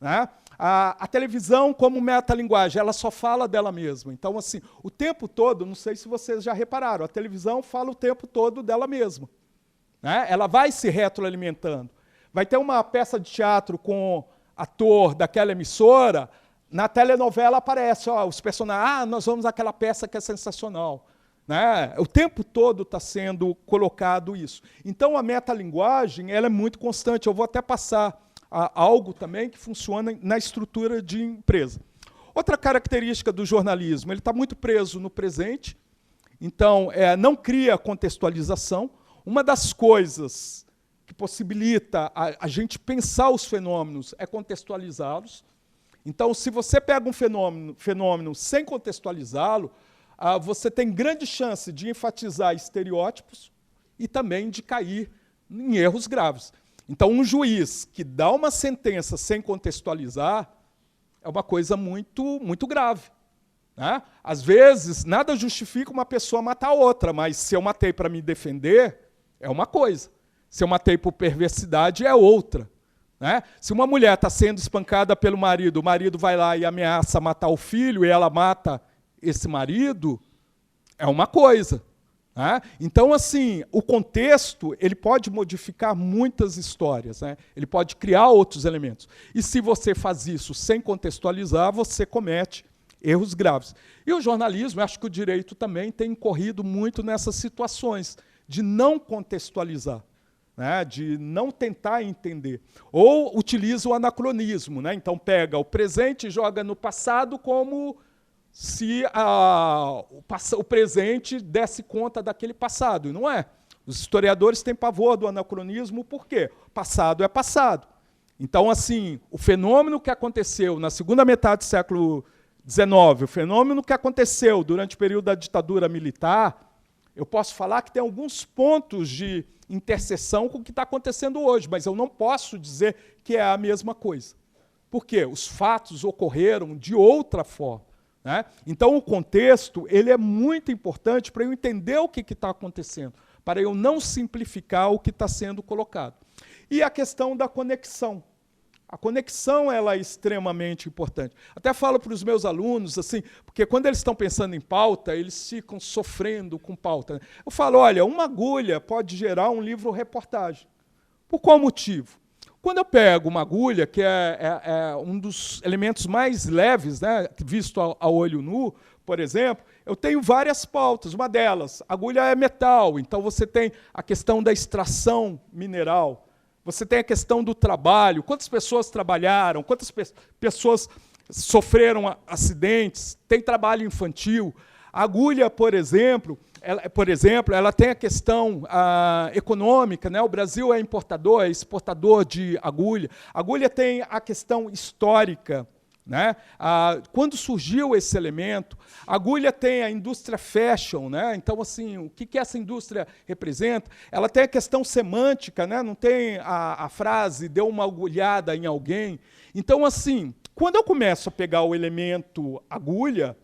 Né? A televisão como metalinguagem, ela só fala dela mesma. Então, assim, o tempo todo, não sei se vocês já repararam, a televisão fala o tempo todo dela mesma. Né? Ela vai se retroalimentando. Vai ter uma peça de teatro com ator daquela emissora, na telenovela aparece, ó, os personagens, nós vamos àquela peça que é sensacional. Né? O tempo todo está sendo colocado isso. Então, a metalinguagem ela é muito constante. Eu vou até passar algo também que funciona na estrutura de empresa. Outra característica do jornalismo, ele está muito preso no presente, então não cria contextualização. Uma das coisas que possibilita a gente pensar os fenômenos é contextualizá-los. Então, se você pega um fenômeno sem contextualizá-lo, você tem grande chance de enfatizar estereótipos e também de cair em erros graves. Então, um juiz que dá uma sentença sem contextualizar é uma coisa muito, muito grave. Né? Às vezes, nada justifica uma pessoa matar a outra, mas se eu matei para me defender, é uma coisa. Se eu matei por perversidade, é outra. Né? Se uma mulher está sendo espancada pelo marido, o marido vai lá e ameaça matar o filho e ela mata esse marido, é uma coisa. Né? Então, assim, o contexto ele pode modificar muitas histórias, né? Ele pode criar outros elementos. E se você faz isso sem contextualizar, você comete erros graves. E o jornalismo, acho que o direito também tem incorrido muito nessas situações de não contextualizar, né? De não tentar entender. Ou utiliza o anacronismo, né? Então pega o presente e joga no passado como se o presente desse conta daquele passado, e não é. Os historiadores têm pavor do anacronismo, por quê? Passado é passado. Então, assim, o fenômeno que aconteceu na segunda metade do século XIX, o fenômeno que aconteceu durante o período da ditadura militar, eu posso falar que tem alguns pontos de interseção com o que está acontecendo hoje, mas eu não posso dizer que é a mesma coisa. Por quê? Os fatos ocorreram de outra forma. Né? Então, o contexto ele é muito importante para eu entender o que está acontecendo, para eu não simplificar o que está sendo colocado. E a questão da conexão. A conexão ela é extremamente importante. Até falo para os meus alunos, assim, porque quando eles estão pensando em pauta, eles ficam sofrendo com pauta, né? Eu falo, olha, uma agulha pode gerar um livro-reportagem. Por qual motivo? Quando eu pego uma agulha, que é um dos elementos mais leves, né, visto a olho nu, por exemplo, eu tenho várias pautas. Uma delas, a agulha é metal, então você tem a questão da extração mineral, você tem a questão do trabalho, quantas pessoas trabalharam, quantas pessoas sofreram acidentes, tem trabalho infantil. A agulha, por exemplo, ela tem a questão econômica, né? O Brasil é importador, é exportador de agulha. A agulha tem a questão histórica, né? Quando surgiu esse elemento, a agulha tem a indústria fashion, né? Então, assim, o que essa indústria representa? Ela tem a questão semântica, né? Não tem a frase, deu uma agulhada em alguém. Então, assim, quando eu começo a pegar o elemento agulha,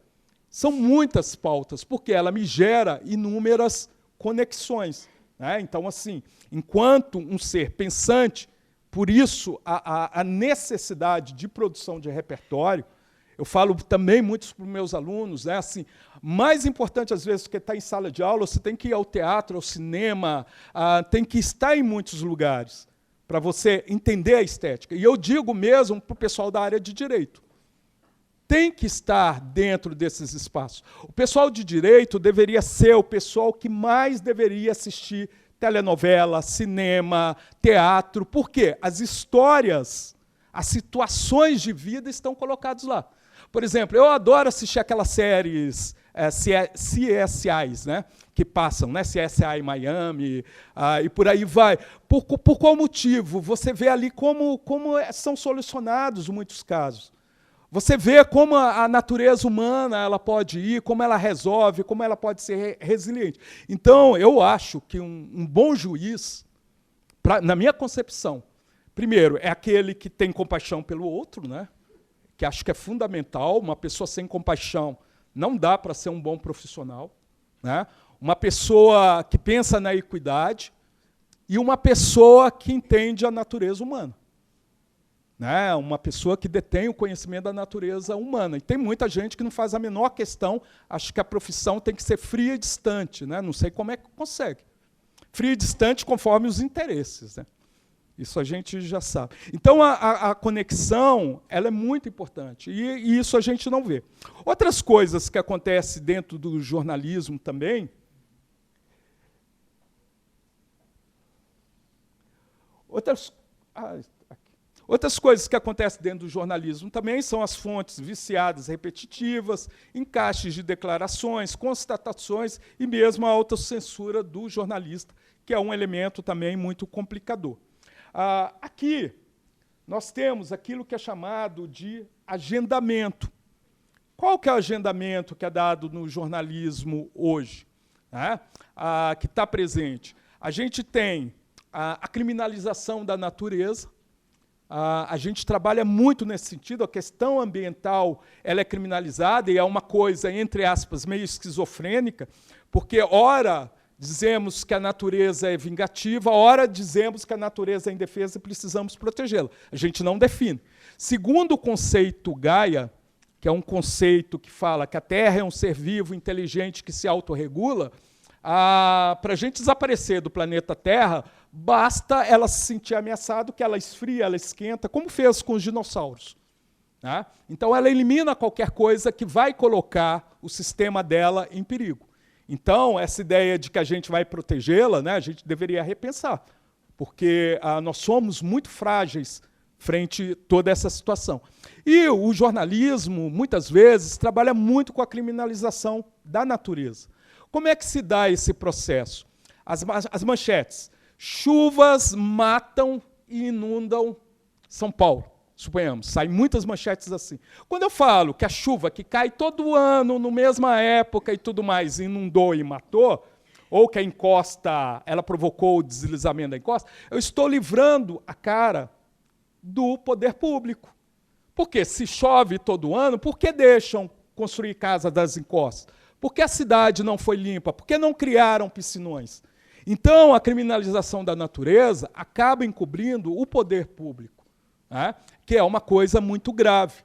são muitas pautas, porque ela me gera inúmeras conexões, né? Então, assim, enquanto um ser pensante, por isso a necessidade de produção de repertório, eu falo também muito para os meus alunos, né? Assim, mais importante às vezes do que estar em sala de aula, você tem que ir ao teatro, ao cinema, tem que estar em muitos lugares para você entender a estética. E eu digo mesmo para o pessoal da área de direito, tem que estar dentro desses espaços. O pessoal de direito deveria ser o pessoal que mais deveria assistir telenovela, cinema, teatro. Por quê? As histórias, as situações de vida estão colocadas lá. Por exemplo, eu adoro assistir aquelas séries CSIs, né, que passam, né, CSI Miami, e por aí vai. Por qual motivo? Você vê ali como são solucionados muitos casos. Você vê como a natureza humana ela pode ir, como ela resolve, como ela pode ser resiliente. Então, eu acho que um bom juiz, na minha concepção, primeiro, é aquele que tem compaixão pelo outro, né? Que acho que é fundamental. Uma pessoa sem compaixão não dá para ser um bom profissional, né? Uma pessoa que pensa na equidade e uma pessoa que entende a natureza humana. Né, uma pessoa que detém o conhecimento da natureza humana. E tem muita gente que não faz a menor questão, acha que a profissão tem que ser fria e distante. Né? Não sei como é que consegue. Fria e distante conforme os interesses. Né? Isso a gente já sabe. Então, a conexão ela é muito importante, e isso a gente não vê. Outras coisas que acontecem dentro do jornalismo também, Outras coisas que acontecem dentro do jornalismo também são as fontes viciadas, repetitivas, encaixes de declarações, constatações e mesmo a autocensura do jornalista, que é um elemento também muito complicador. Aqui nós temos aquilo que é chamado de agendamento. Qual que é o agendamento que é dado no jornalismo hoje, né? Que está presente? A gente tem a criminalização da natureza. A gente trabalha muito nesse sentido, a questão ambiental ela é criminalizada e é uma coisa, entre aspas, meio esquizofrênica, porque ora dizemos que a natureza é vingativa, ora dizemos que a natureza é indefesa e precisamos protegê-la. A gente não define. Segundo o conceito Gaia, que é um conceito que fala que a Terra é um ser vivo, inteligente, que se autorregula, para a gente desaparecer do planeta Terra, basta ela se sentir ameaçada, que ela esfria, ela esquenta, como fez com os dinossauros. Né? Então, ela elimina qualquer coisa que vai colocar o sistema dela em perigo. Então, essa ideia de que a gente vai protegê-la, né, a gente deveria repensar, porque nós somos muito frágeis frente a toda essa situação. E o jornalismo, muitas vezes, trabalha muito com a criminalização da natureza. Como é que se dá esse processo? As manchetes. Chuvas matam e inundam São Paulo, suponhamos. Saem muitas manchetes assim. Quando eu falo que a chuva que cai todo ano, na mesma época e tudo mais, inundou e matou, ou que a encosta, ela provocou o deslizamento da encosta, eu estou livrando a cara do poder público. Porque se chove todo ano, por que deixam construir casa das encostas? Por que a cidade não foi limpa? Por que não criaram piscinões? Então, a criminalização da natureza acaba encobrindo o poder público, né? Que é uma coisa muito grave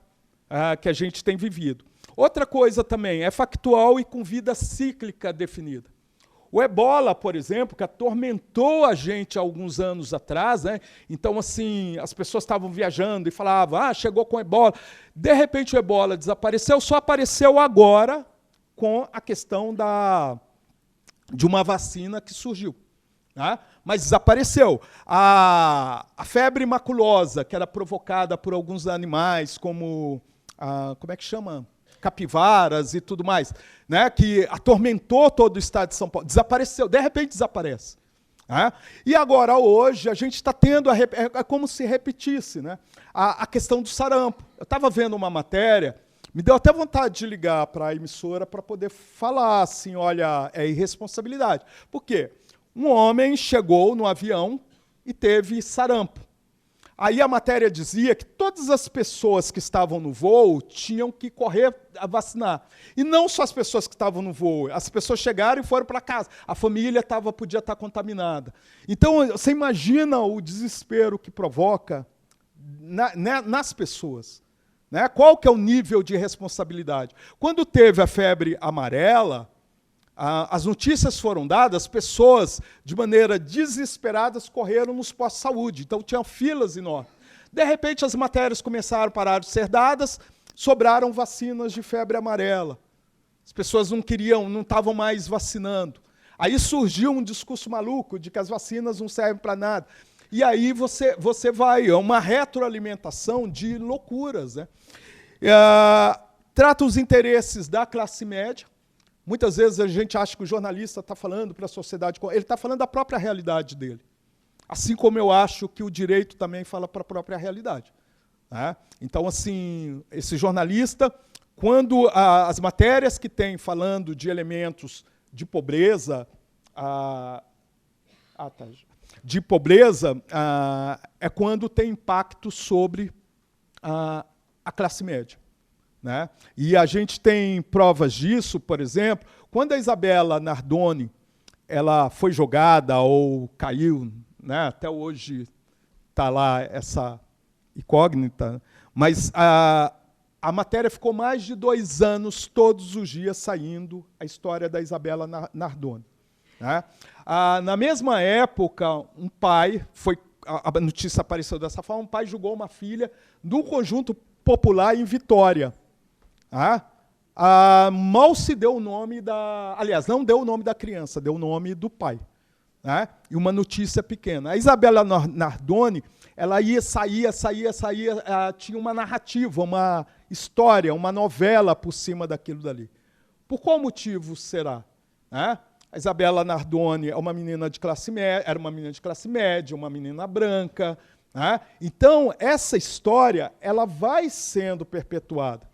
que a gente tem vivido. Outra coisa também, é factual e com vida cíclica definida. O ebola, por exemplo, que atormentou a gente há alguns anos atrás, né? Então, assim, as pessoas estavam viajando e falavam, chegou com ebola. De repente, o ebola desapareceu, só apareceu agora com a questão de uma vacina que surgiu. Né? Mas desapareceu. A febre maculosa, que era provocada por alguns animais, como é que chama? Capivaras e tudo mais, né? Que atormentou todo o estado de São Paulo, desapareceu, de repente desaparece. Né? E agora, hoje, a gente está tendo, é como se repetisse, né? A questão do sarampo. Eu estava vendo uma matéria, me deu até vontade de ligar para a emissora para poder falar assim, olha, é irresponsabilidade. Por quê? Um homem chegou no avião e teve sarampo. Aí a matéria dizia que todas as pessoas que estavam no voo tinham que correr a vacinar. E não só as pessoas que estavam no voo, as pessoas chegaram e foram para casa. A família podia estar contaminada. Então, você imagina o desespero que provoca nas pessoas. Né? Qual que é o nível de responsabilidade? Quando teve a febre amarela, as notícias foram dadas, as pessoas, de maneira desesperada, correram nos postos de saúde. Então, tinham filas enormes. De repente, as matérias pararam de ser dadas, sobraram vacinas de febre amarela. As pessoas não estavam mais vacinando. Aí surgiu um discurso maluco de que as vacinas não servem para nada. E aí você vai, é uma retroalimentação de loucuras. Né? Trata os interesses da classe média. Muitas vezes a gente acha que o jornalista está falando para a sociedade, ele está falando da própria realidade dele. Assim como eu acho que o direito também fala para a própria realidade. Né? Então, assim, esse jornalista, quando as matérias que tem falando de elementos de pobreza, é quando tem impacto sobre a classe média. Né? E a gente tem provas disso, por exemplo, quando a Isabella Nardoni ela foi jogada ou caiu, né? Até hoje está lá essa incógnita, mas a matéria ficou mais de 2 anos, todos os dias, saindo a história da Isabella Nardoni. Né? Na mesma época, um pai, a notícia apareceu dessa forma, um pai julgou uma filha do conjunto popular em Vitória. Mal se deu o nome aliás, não deu o nome da criança, deu o nome do pai. Né? E uma notícia pequena. A Isabella Nardoni, ela saía, tinha uma narrativa, uma história, uma novela por cima daquilo dali. Por qual motivo será? Né? A Isabella Nardoni é uma menina de classe média, era uma menina de classe média, uma menina branca. Né? Então, essa história ela vai sendo perpetuada.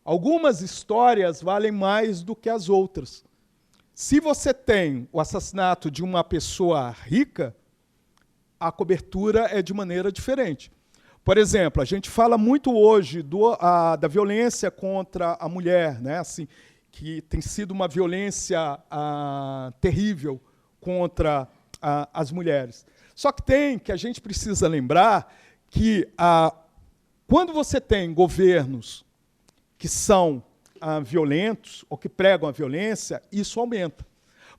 Algumas histórias valem mais do que as outras. Se você tem o assassinato de uma pessoa rica, a cobertura é de maneira diferente. Por exemplo, a gente fala muito hoje da violência contra a mulher, né? Assim, que tem sido uma violência terrível contra as mulheres. Só que a gente precisa lembrar que quando você tem governos que são violentos ou que pregam a violência, isso aumenta.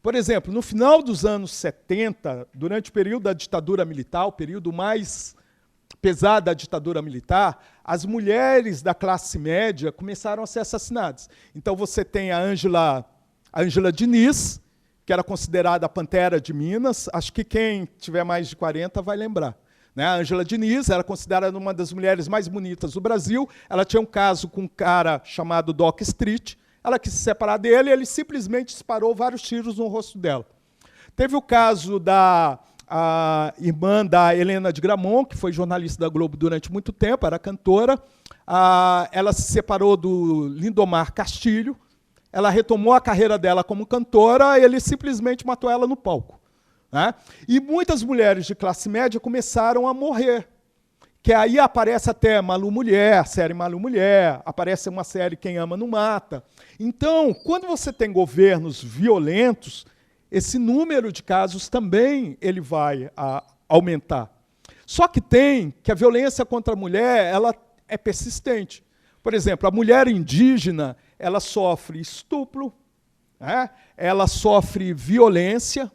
Por exemplo, no final dos anos 70, durante o período da ditadura militar, o período mais pesado da ditadura militar, as mulheres da classe média começaram a ser assassinadas. Então você tem a Ângela Diniz, que era considerada a Pantera de Minas, acho que quem tiver mais de 40 vai lembrar. Né? A Ângela Diniz era considerada uma das mulheres mais bonitas do Brasil. Ela tinha um caso com um cara chamado Doc Street. Ela quis se separar dele e ele simplesmente disparou vários tiros no rosto dela. Teve o caso da irmã da Helena de Gramont, que foi jornalista da Globo durante muito tempo, era cantora. Ela se separou do Lindomar Castilho. Ela retomou a carreira dela como cantora e ele simplesmente matou ela no palco. Né? E muitas mulheres de classe média começaram a morrer. Que aí aparece até Malu Mulher, a série Malu Mulher, aparece uma série Quem Ama Não Mata. Então, quando você tem governos violentos, esse número de casos também ele vai aumentar. Só que a violência contra a mulher ela é persistente. Por exemplo, a mulher indígena ela sofre estupro, né? Ela sofre violência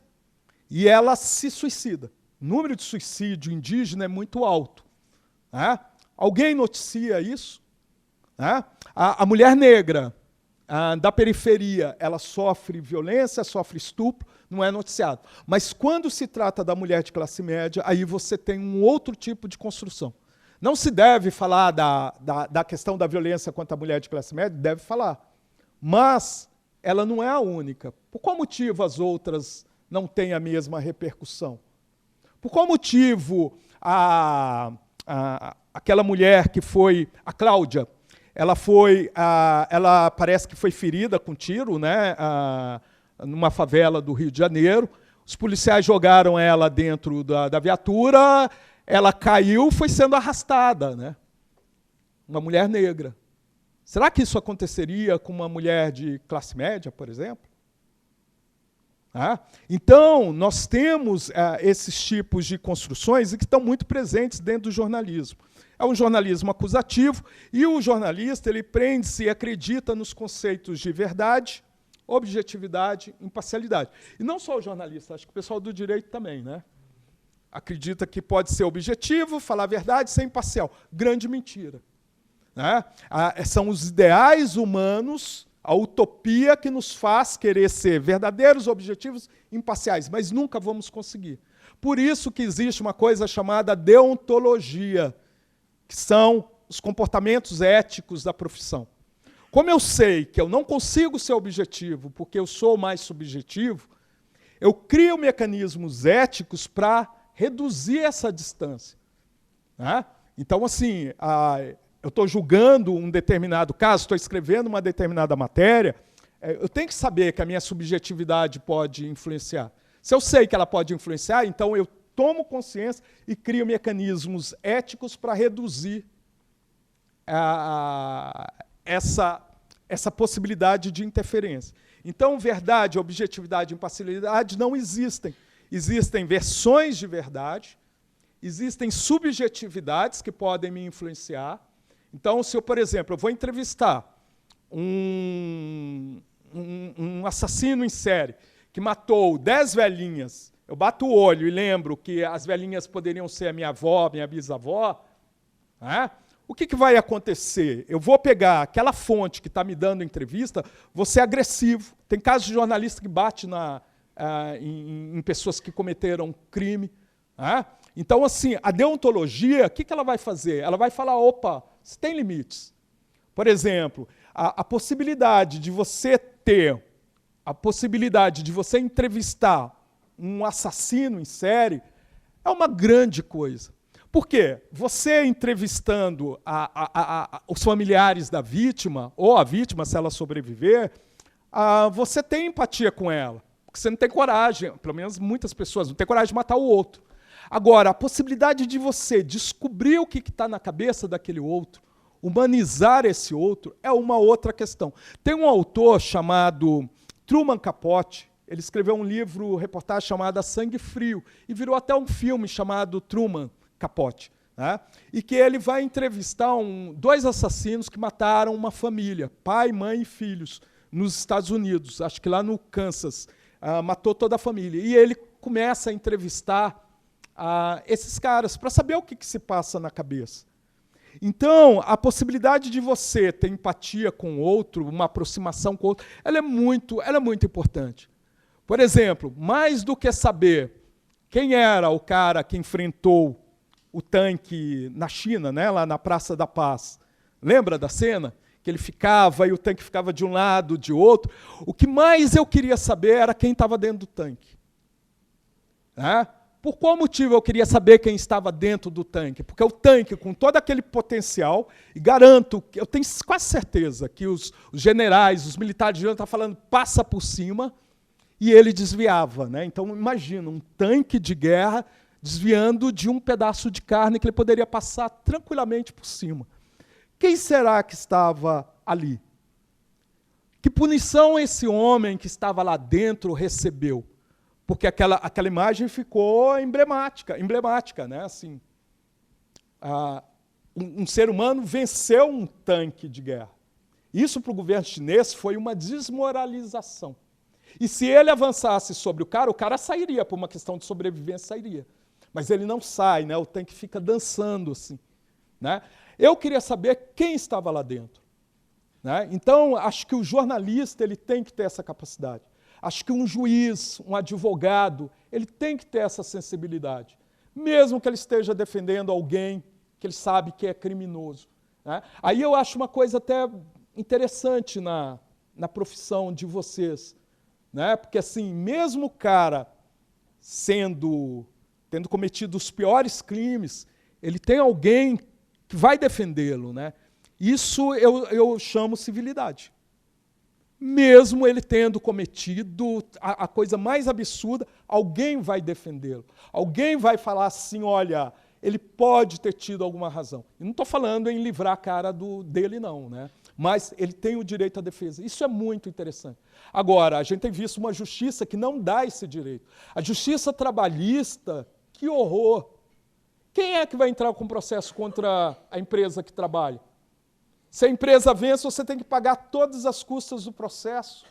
e ela se suicida. O número de suicídio indígena é muito alto. Né? Alguém noticia isso? Né? A mulher negra da periferia, ela sofre violência, sofre estupro, não é noticiado. Mas quando se trata da mulher de classe média, aí você tem um outro tipo de construção. Não se deve falar da questão da violência contra a mulher de classe média, deve falar. Mas ela não é a única. Por qual motivo as outras não têm a mesma repercussão? Por qual motivo aquela mulher que foi, a Cláudia, ela parece que foi ferida com tiro, né, numa favela do Rio de Janeiro. Os policiais jogaram ela dentro da viatura, ela caiu, foi sendo arrastada, né? Uma mulher negra. Será que isso aconteceria com uma mulher de classe média, por exemplo? Então, nós temos esses tipos de construções que estão muito presentes dentro do jornalismo. É um jornalismo acusativo e o jornalista ele prende-se e acredita nos conceitos de verdade, objetividade, imparcialidade. E não só o jornalista, acho que o pessoal do direito também, né? Acredita que pode ser objetivo, falar a verdade, ser imparcial. Grande mentira. Né? São os ideais humanos, a utopia que nos faz querer ser verdadeiros, objetivos, imparciais, mas nunca vamos conseguir. Por isso que existe uma coisa chamada deontologia, que são os comportamentos éticos da profissão. Como eu sei que eu não consigo ser objetivo porque eu sou mais subjetivo, eu crio mecanismos éticos para reduzir essa distância. Né? Então, assim, eu estou julgando um determinado caso, estou escrevendo uma determinada matéria, eu tenho que saber que a minha subjetividade pode influenciar. Se eu sei que ela pode influenciar, então eu tomo consciência e crio mecanismos éticos para reduzir essa possibilidade de interferência. Então, verdade, objetividade e imparcialidade não existem. Existem versões de verdade, existem subjetividades que podem me influenciar. Então, se eu, por exemplo, eu vou entrevistar um assassino em série que matou 10 velhinhas, eu bato o olho e lembro que as velhinhas poderiam ser a minha avó, minha bisavó, né? O que vai acontecer? Eu vou pegar aquela fonte que está me dando entrevista, vou ser agressivo. Tem casos de jornalista que bate em pessoas que cometeram crime. Né? Então, assim, a deontologia, o que ela vai fazer? Ela vai falar, opa, você tem limites. Por exemplo, a possibilidade de você entrevistar um assassino em série é uma grande coisa. Por quê? Você entrevistando os familiares da vítima, ou a vítima, se ela sobreviver, você tem empatia com ela. Porque você não tem coragem, pelo menos muitas pessoas, não têm coragem de matar o outro. Agora, a possibilidade de você descobrir o que está na cabeça daquele outro, humanizar esse outro, é uma outra questão. Tem um autor chamado Truman Capote, ele escreveu um livro, reportagem chamada Sangue Frio, e virou até um filme chamado Truman Capote, né? E que ele vai entrevistar 2 assassinos que mataram uma família, pai, mãe e filhos, nos Estados Unidos, acho que lá no Kansas, matou toda a família. E ele começa a entrevistar esses caras para saber o que se passa na cabeça. Então, a possibilidade de você ter empatia com o outro, uma aproximação com o outro, ela é muito importante. Por exemplo, mais do que saber quem era o cara que enfrentou o tanque na China, né, lá na Praça da Paz. Lembra da cena? Que ele ficava e o tanque ficava de um lado, de outro. O que mais eu queria saber era quem estava dentro do tanque. Né? Por qual motivo eu queria saber quem estava dentro do tanque? Porque o tanque, com todo aquele potencial, e garanto, eu tenho quase certeza que os generais, os militares estavam falando, passa por cima, e ele desviava. Né? Então, imagina, um tanque de guerra desviando de um pedaço de carne que ele poderia passar tranquilamente por cima. Quem será que estava ali? Que punição esse homem que estava lá dentro recebeu? porque aquela imagem ficou emblemática, né? Assim, um ser humano venceu um tanque de guerra. Isso para o governo chinês foi uma desmoralização. E se ele avançasse sobre o cara sairia, por uma questão de sobrevivência, sairia. Mas ele não sai, né? O tanque fica dançando assim, né? Eu queria saber quem estava lá dentro, né? Então, acho que o jornalista ele tem que ter essa capacidade. Acho que um juiz, um advogado, ele tem que ter essa sensibilidade. Mesmo que ele esteja defendendo alguém que ele sabe que é criminoso, né? Aí eu acho uma coisa até interessante na profissão de vocês, né? Porque assim, mesmo o cara tendo cometido os piores crimes, ele tem alguém que vai defendê-lo, né? Isso eu chamo civilidade. Mesmo ele tendo cometido a coisa mais absurda, alguém vai defendê-lo. Alguém vai falar assim, olha, ele pode ter tido alguma razão. E não estou falando em livrar a cara dele, não, né? Mas ele tem o direito à defesa. Isso é muito interessante. Agora, a gente tem visto uma justiça que não dá esse direito. A justiça trabalhista, que horror! Quem é que vai entrar com processo contra a empresa que trabalha? Se a empresa vence, você tem que pagar todas as custas do processo.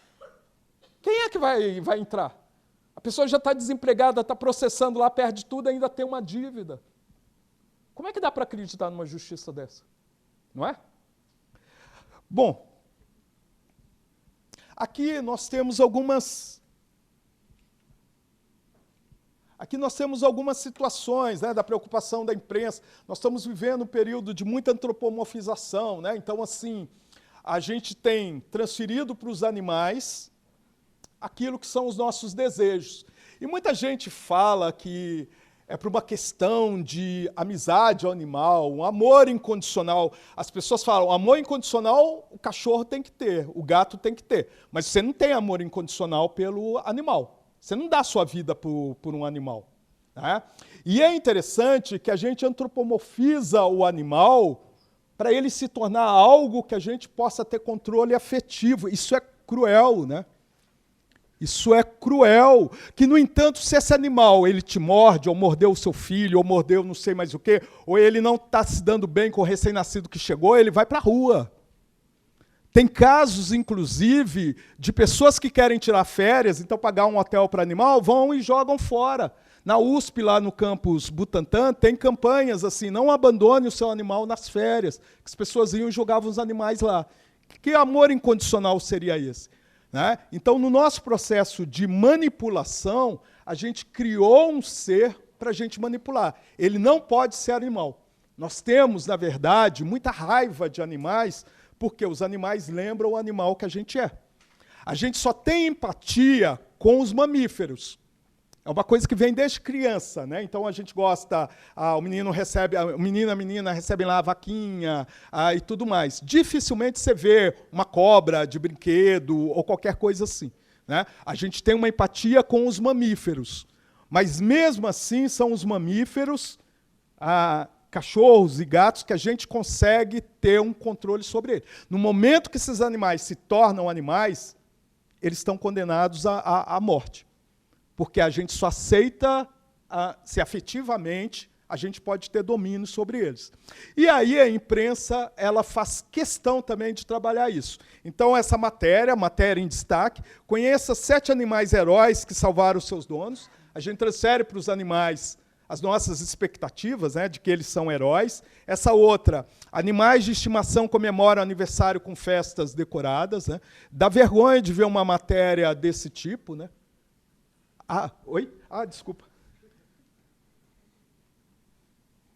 Quem é que vai entrar? A pessoa já está desempregada, está processando lá, perde tudo, ainda tem uma dívida. Como é que dá para acreditar numa justiça dessa? Não é? Bom, aqui nós temos algumas situações, né, da preocupação da imprensa. Nós estamos vivendo um período de muita antropomorfização, né? Então, assim, a gente tem transferido para os animais aquilo que são os nossos desejos. E muita gente fala que é por uma questão de amizade ao animal, um amor incondicional. As pessoas falam, amor incondicional o cachorro tem que ter, o gato tem que ter. Mas você não tem amor incondicional pelo animal. Você não dá a sua vida por um animal, né? E é interessante que a gente antropomorfiza o animal para ele se tornar algo que a gente possa ter controle afetivo. Isso é cruel, né? Isso é cruel. Que, no entanto, se esse animal ele te morde, ou mordeu o seu filho, ou mordeu não sei mais o quê, ou ele não está se dando bem com o recém-nascido que chegou, ele vai para a rua. Tem casos, inclusive, de pessoas que querem tirar férias, então pagar um hotel para animal, vão e jogam fora. Na USP, lá no campus Butantã, tem campanhas assim, não abandone o seu animal nas férias, que as pessoas iam e jogavam os animais lá. Que amor incondicional seria esse? Né? Então, no nosso processo de manipulação, a gente criou um ser para a gente manipular. Ele não pode ser animal. Nós temos, na verdade, muita raiva de animais, porque os animais lembram o animal que a gente é. A gente só tem empatia com os mamíferos. É uma coisa que vem desde criança, né? Então a gente gosta, o menino recebe, a menina recebem lá a vaquinha e tudo mais. Dificilmente você vê uma cobra de brinquedo ou qualquer coisa assim, né? A gente tem uma empatia com os mamíferos. Mas mesmo assim são os mamíferos, cachorros e gatos, que a gente consegue ter um controle sobre eles. No momento que esses animais se tornam animais, eles estão condenados à morte. Porque a gente só aceita se afetivamente a gente pode ter domínio sobre eles. E aí a imprensa ela faz questão também de trabalhar isso. Então, essa matéria em destaque, conheça 7 animais heróis que salvaram os seus donos. A gente transfere para os animais as nossas expectativas, né, de que eles são heróis. Essa outra, animais de estimação comemoram aniversário com festas decoradas, né? Dá vergonha de ver uma matéria desse tipo, né? Oi? Desculpa.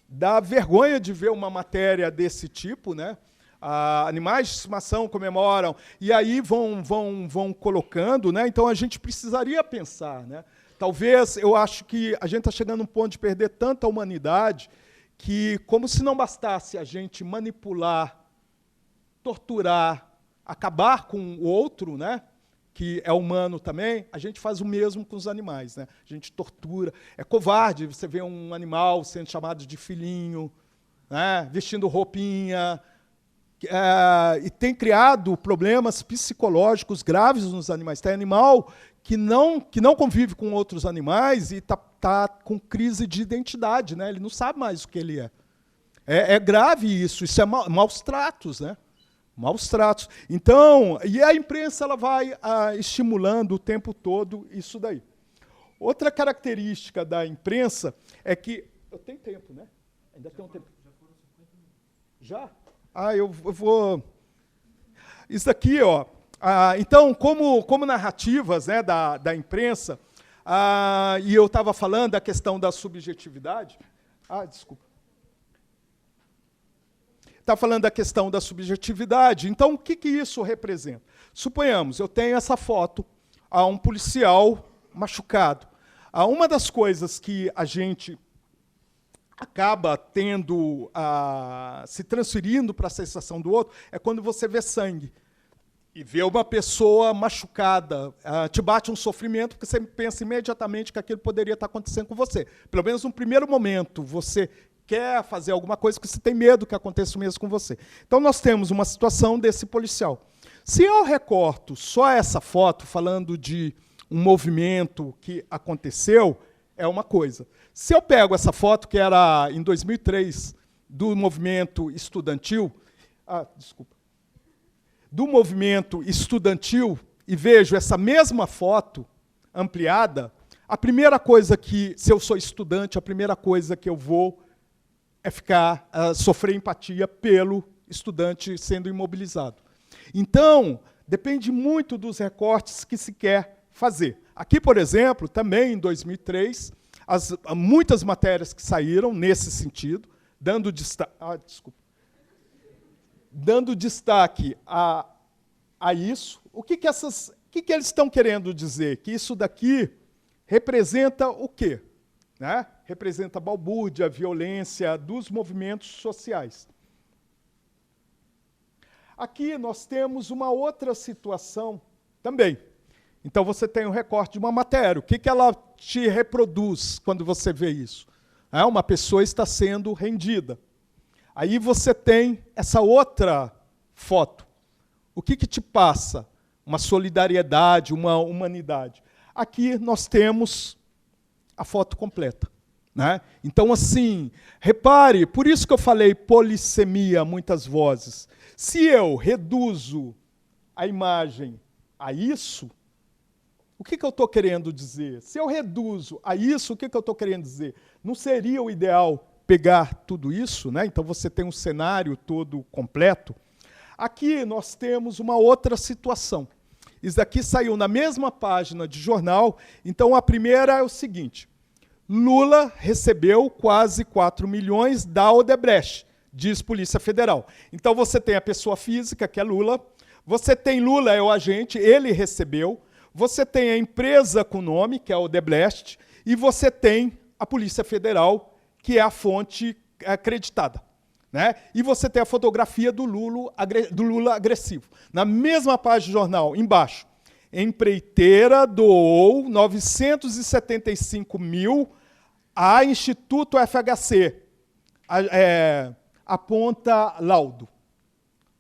Dá vergonha de ver uma matéria desse tipo, né? Animais de estimação comemoram, e aí vão colocando, né? Então a gente precisaria pensar, né? Talvez, eu acho que a gente está chegando a um ponto de perder tanta humanidade que, como se não bastasse a gente manipular, torturar, acabar com o outro, né? Que é humano também, a gente faz o mesmo com os animais, né? A gente tortura. É covarde você ver um animal sendo chamado de filhinho, né? Vestindo roupinha, e tem criado problemas psicológicos graves nos animais. Tem animal que não convive com outros animais e está com crise de identidade, né? Ele não sabe mais o que ele é. É grave isso é maus tratos, né? Maus tratos. Então, e a imprensa ela vai estimulando o tempo todo isso daí. Outra característica da imprensa é que... Eu tenho tempo, né? Ainda tem um tempo. Já foram 50 minutos. Já? Eu vou... Isso aqui, ó. Então, como narrativas, né, da imprensa, e eu estava falando da questão da subjetividade. Desculpa. Está falando da questão da subjetividade. Então, o que isso representa? Suponhamos, eu tenho essa foto a um policial machucado. Uma das coisas que a gente acaba tendo, se transferindo para a sensação do outro, é quando você vê sangue. E vê uma pessoa machucada, te bate um sofrimento, porque você pensa imediatamente que aquilo poderia estar acontecendo com você. Pelo menos no primeiro momento, você quer fazer alguma coisa que você tem medo que aconteça o mesmo com você. Então, nós temos uma situação desse policial. Se eu recorto só essa foto, falando de um movimento que aconteceu, é uma coisa. Se eu pego essa foto, que era em 2003, do movimento estudantil, do movimento estudantil, e vejo essa mesma foto ampliada, a primeira coisa que, se eu sou estudante, a primeira coisa que eu vou é sofrer empatia pelo estudante sendo imobilizado. Então, depende muito dos recortes que se quer fazer. Aqui, por exemplo, também em 2003, muitas matérias que saíram nesse sentido, dando destaque a isso. O que eles estão querendo dizer? Que isso daqui representa o quê? Né? Representa a balbúrdia, a violência dos movimentos sociais. Aqui nós temos uma outra situação também. Então você tem um recorte de uma matéria. O que ela te reproduz quando você vê isso? Uma pessoa está sendo rendida. Aí você tem essa outra foto. O que te passa? Uma solidariedade, uma humanidade. Aqui nós temos a foto completa. Né? Então, assim, repare, por isso que eu falei polissemia, muitas vozes. Se eu reduzo a imagem a isso, o que eu estou querendo dizer? Se eu reduzo a isso, o que eu estou querendo dizer? Não seria o ideal pegar tudo isso, né? Então você tem um cenário todo completo. Aqui nós temos uma outra situação. Isso daqui saiu na mesma página de jornal. Então a primeira é o seguinte: Lula recebeu quase 4 milhões da Odebrecht, diz Polícia Federal. Então você tem a pessoa física, que é Lula, você tem Lula, é o agente, ele recebeu, você tem a empresa com nome, que é a Odebrecht, e você tem a Polícia Federal, que é a fonte acreditada. Né? E você tem a fotografia do Lula agressivo. Na mesma página do jornal, embaixo, empreiteira doou 975 mil a Instituto FHC, aponta laudo.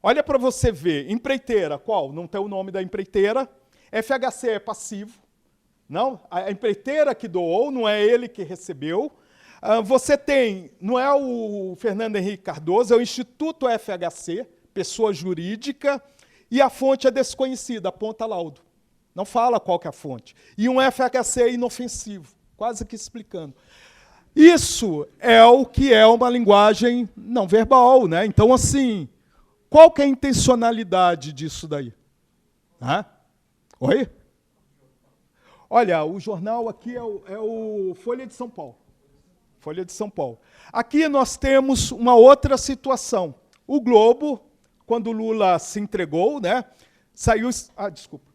Olha para você ver, empreiteira, qual? Não tem o nome da empreiteira. FHC é passivo. Não, a empreiteira que doou, não é ele que recebeu. Você tem, não é o Fernando Henrique Cardoso, é o Instituto FHC, pessoa jurídica, e a fonte é desconhecida, aponta laudo. Não fala qual que é a fonte. E um FHC inofensivo, quase que explicando. Isso é o que é uma linguagem não verbal, né? Então, assim, qual que é a intencionalidade disso daí? Oi? Olha, o jornal aqui é o Folha de São Paulo. Folha de São Paulo. Aqui nós temos uma outra situação. O Globo, quando o Lula se entregou, né, saiu... desculpa.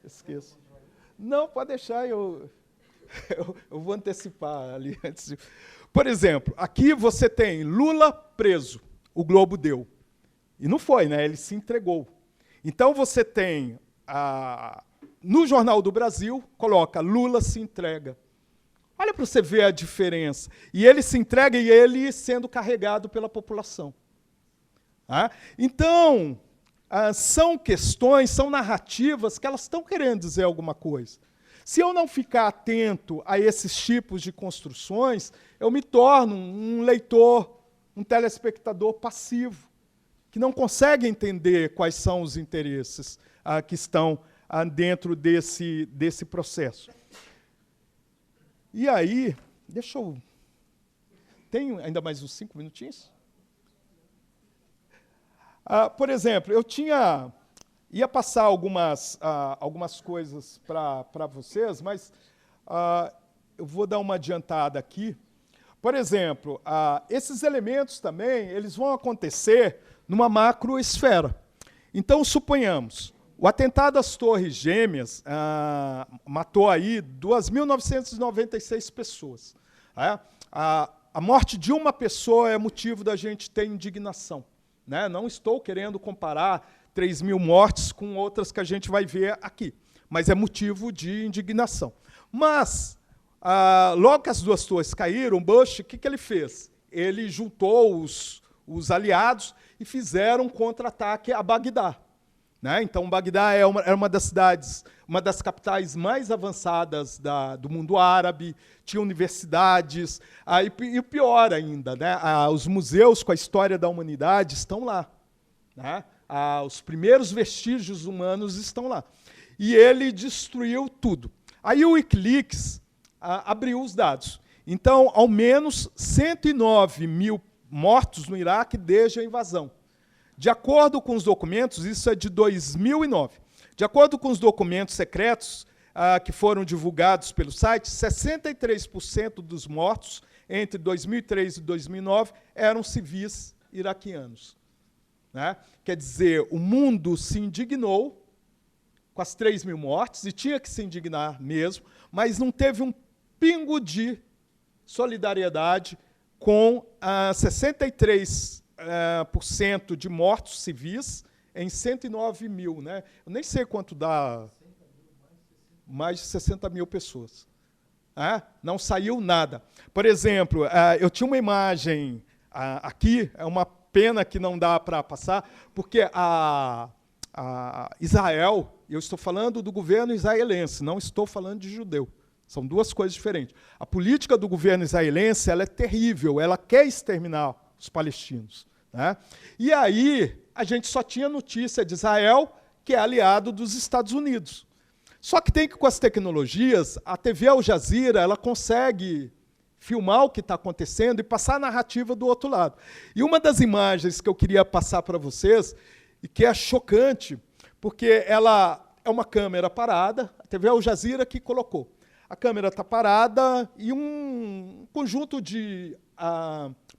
Esqueço. Não, pode deixar, eu vou antecipar ali antes de... Por exemplo, aqui você tem Lula preso. O Globo deu. E não foi, né? Ele se entregou. Então você tem... no Jornal do Brasil, coloca Lula se entrega. Olha para você ver a diferença. E ele se entrega e ele sendo carregado pela população. Então, são questões, são narrativas que elas estão querendo dizer alguma coisa. Se eu não ficar atento a esses tipos de construções, eu me torno um leitor, um telespectador passivo, que não consegue entender quais são os interesses que estão dentro desse processo. E aí, deixa eu... Tenho ainda mais uns 5 minutinhos? Por exemplo, eu ia passar algumas coisas para vocês, mas eu vou dar uma adiantada aqui. Por exemplo, esses elementos também eles vão acontecer numa macroesfera. Então, suponhamos, o atentado às Torres Gêmeas matou aí 2.996 pessoas. A morte de uma pessoa é motivo da gente ter indignação. Né? Não estou querendo comparar 3.000 mortes com outras que a gente vai ver aqui, mas é motivo de indignação. Mas, logo que as 2 torres caíram, Bush, o que ele fez? Ele juntou os aliados e fizeram um contra-ataque a Bagdá. Né? Então, Bagdá era uma das cidades, uma das capitais mais avançadas do mundo árabe, tinha universidades, e o pior ainda, né? Os museus com a história da humanidade estão lá. Né? Os primeiros vestígios humanos estão lá. E ele destruiu tudo. Aí o Wikileaks abriu os dados. Então, ao menos 109 mil mortos no Iraque desde a invasão. De acordo com os documentos, isso é de 2009, de acordo com os documentos secretos que foram divulgados pelo site, 63% dos mortos entre 2003 e 2009 eram civis iraquianos. Né? Quer dizer, o mundo se indignou com as 3.000 mortes, e tinha que se indignar mesmo, mas não teve um pingo de solidariedade com 63% de mortos civis em 109 mil. Né? Eu nem sei quanto dá, mais de 60 mil pessoas. Não saiu nada. Por exemplo, eu tinha uma imagem aqui, é uma pena que não dá para passar, porque Israel, eu estou falando do governo israelense, não estou falando de judeu. São 2 coisas diferentes. A política do governo israelense ela é terrível, ela quer exterminar os palestinos. Né? E aí, a gente só tinha notícia de Israel, que é aliado dos Estados Unidos. Só que tem que, com as tecnologias, a TV Al Jazeera ela consegue filmar o que está acontecendo e passar a narrativa do outro lado. E uma das imagens que eu queria passar para vocês, e que é chocante, porque ela é uma câmera parada, a TV Al Jazeera que colocou. A câmera está parada e um conjunto de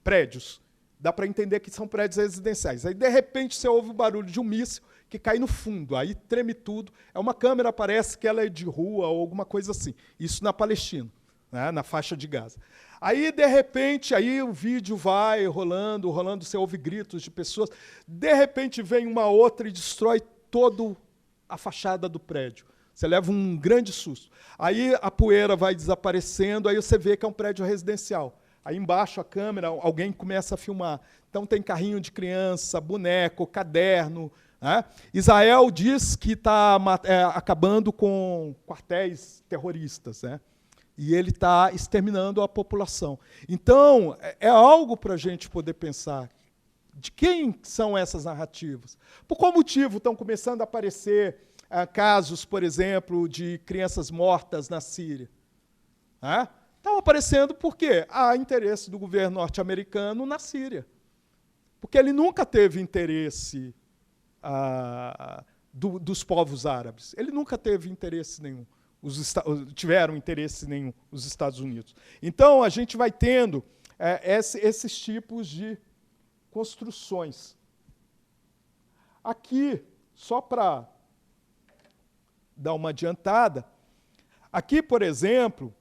prédios. Dá para entender que são prédios residenciais. Aí, de repente, você ouve o barulho de um míssil que cai no fundo. Aí treme tudo. É uma câmera, parece que ela é de rua ou alguma coisa assim. Isso na Palestina, né, na faixa de Gaza. Aí, de repente, aí o vídeo vai rolando, você ouve gritos de pessoas. De repente, vem uma outra e destrói toda a fachada do prédio. Você leva um grande susto. Aí a poeira vai desaparecendo, aí você vê que é um prédio residencial. Aí embaixo a câmera, alguém começa a filmar. Então tem carrinho de criança, boneco, caderno. Né? Israel diz que está acabando com quartéis terroristas. Né? E ele está exterminando a população. Então, é algo para a gente poder pensar. De quem são essas narrativas? Por qual motivo estão começando a aparecer casos, por exemplo, de crianças mortas na Síria? Estão aparecendo porque há interesse do governo norte-americano na Síria. Porque ele nunca teve interesse dos povos árabes. Ele nunca teve interesse nenhum. Tiveram interesse nenhum os Estados Unidos. Então, a gente vai tendo esses tipos de construções. Aqui, só para dar uma adiantada, aqui, por exemplo,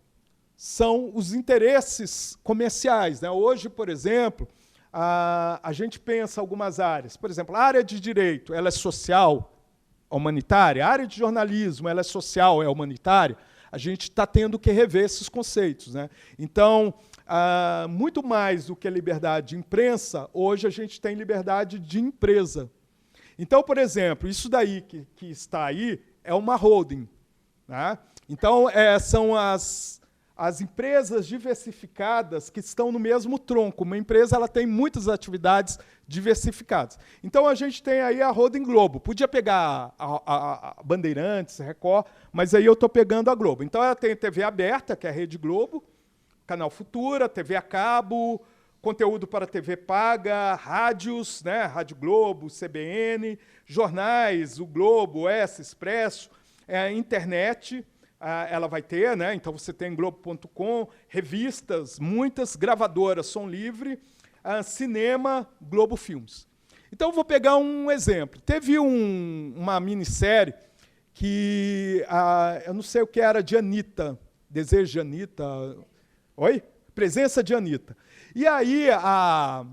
são os interesses comerciais. Né? Hoje, por exemplo, a gente pensa algumas áreas. Por exemplo, a área de direito ela é social, humanitária. A área de jornalismo ela é social, é humanitária. A gente está tendo que rever esses conceitos. Né? Então, muito mais do que liberdade de imprensa, hoje a gente tem liberdade de empresa. Então, por exemplo, isso daí que está aí é uma holding. Né? Então, são as empresas diversificadas que estão no mesmo tronco. Uma empresa ela tem muitas atividades diversificadas. Então, a gente tem aí a Holding Globo. Podia pegar a Bandeirantes, Record, mas aí eu estou pegando a Globo. Então, ela tem a TV aberta, que é a Rede Globo, Canal Futura, TV a cabo, conteúdo para TV paga, rádios, né? Rádio Globo, CBN, jornais, o Globo, o Expresso, internet, ela vai ter, né? Então você tem Globo.com, revistas, muitas, gravadoras, som livre, cinema, Globo Filmes. Então eu vou pegar um exemplo. Teve uma minissérie que, eu não sei o que era, de Anitta, Desejo de Anitta, oi? Presença de Anitta. E aí a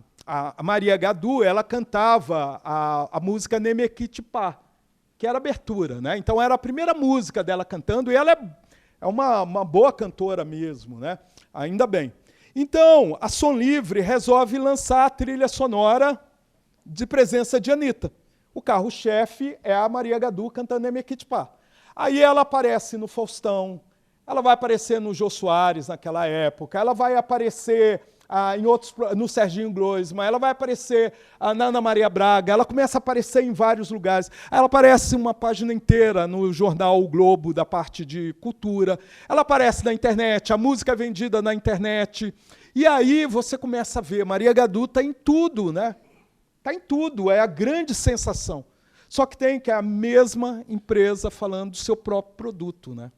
Maria Gadu, ela cantava a música Nemequitipá, que era abertura, né? Então era a primeira música dela cantando, e ela é uma boa cantora mesmo, né? Ainda bem. Então, a Som Livre resolve lançar a trilha sonora de Presença de Anitta. O carro-chefe é a Maria Gadu cantando Nemequitipá. Aí ela aparece no Faustão, ela vai aparecer no Jô Soares naquela época, ela vai aparecer no Serginho Groisman, ela vai aparecer na Ana Maria Braga, ela começa a aparecer em vários lugares. Ela aparece uma página inteira no jornal O Globo, da parte de cultura. Ela aparece na internet, a música é vendida na internet. E aí você começa a ver, Maria Gadu está em tudo, né? Está em tudo, é a grande sensação. Só que é a mesma empresa falando do seu próprio produto, né?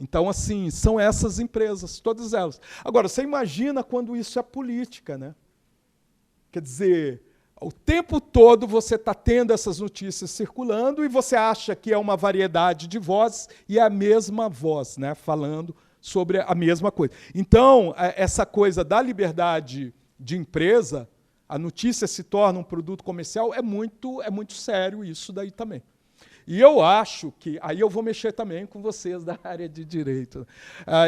Então, assim, são essas empresas, todas elas. Agora, você imagina quando isso é política, né? Quer dizer, o tempo todo você está tendo essas notícias circulando e você acha que é uma variedade de vozes e é a mesma voz, né? Falando sobre a mesma coisa. Então, essa coisa da liberdade de empresa, a notícia se torna um produto comercial, é muito sério isso daí também. E eu acho que, aí eu vou mexer também com vocês da área de direito,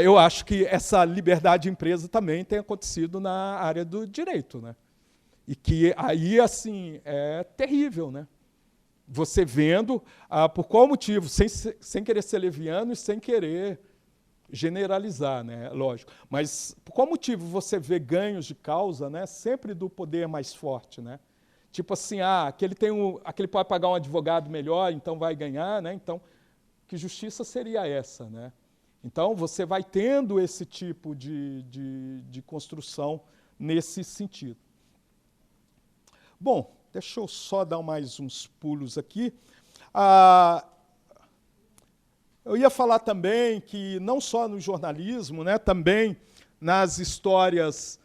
eu acho que essa liberdade de empresa também tem acontecido na área do direito, né? E que aí, assim, é terrível, né? Você vendo, por qual motivo, sem querer ser leviano e sem querer generalizar, né? Lógico. Mas por qual motivo você vê ganhos de causa, né? Sempre do poder mais forte, né? Tipo assim, aquele pode pagar um advogado melhor, então vai ganhar, né? Então, que justiça seria essa, né? Então, você vai tendo esse tipo de construção nesse sentido. Bom, deixa eu só dar mais uns pulos aqui. Eu ia falar também que, não só no jornalismo, né, também nas histórias,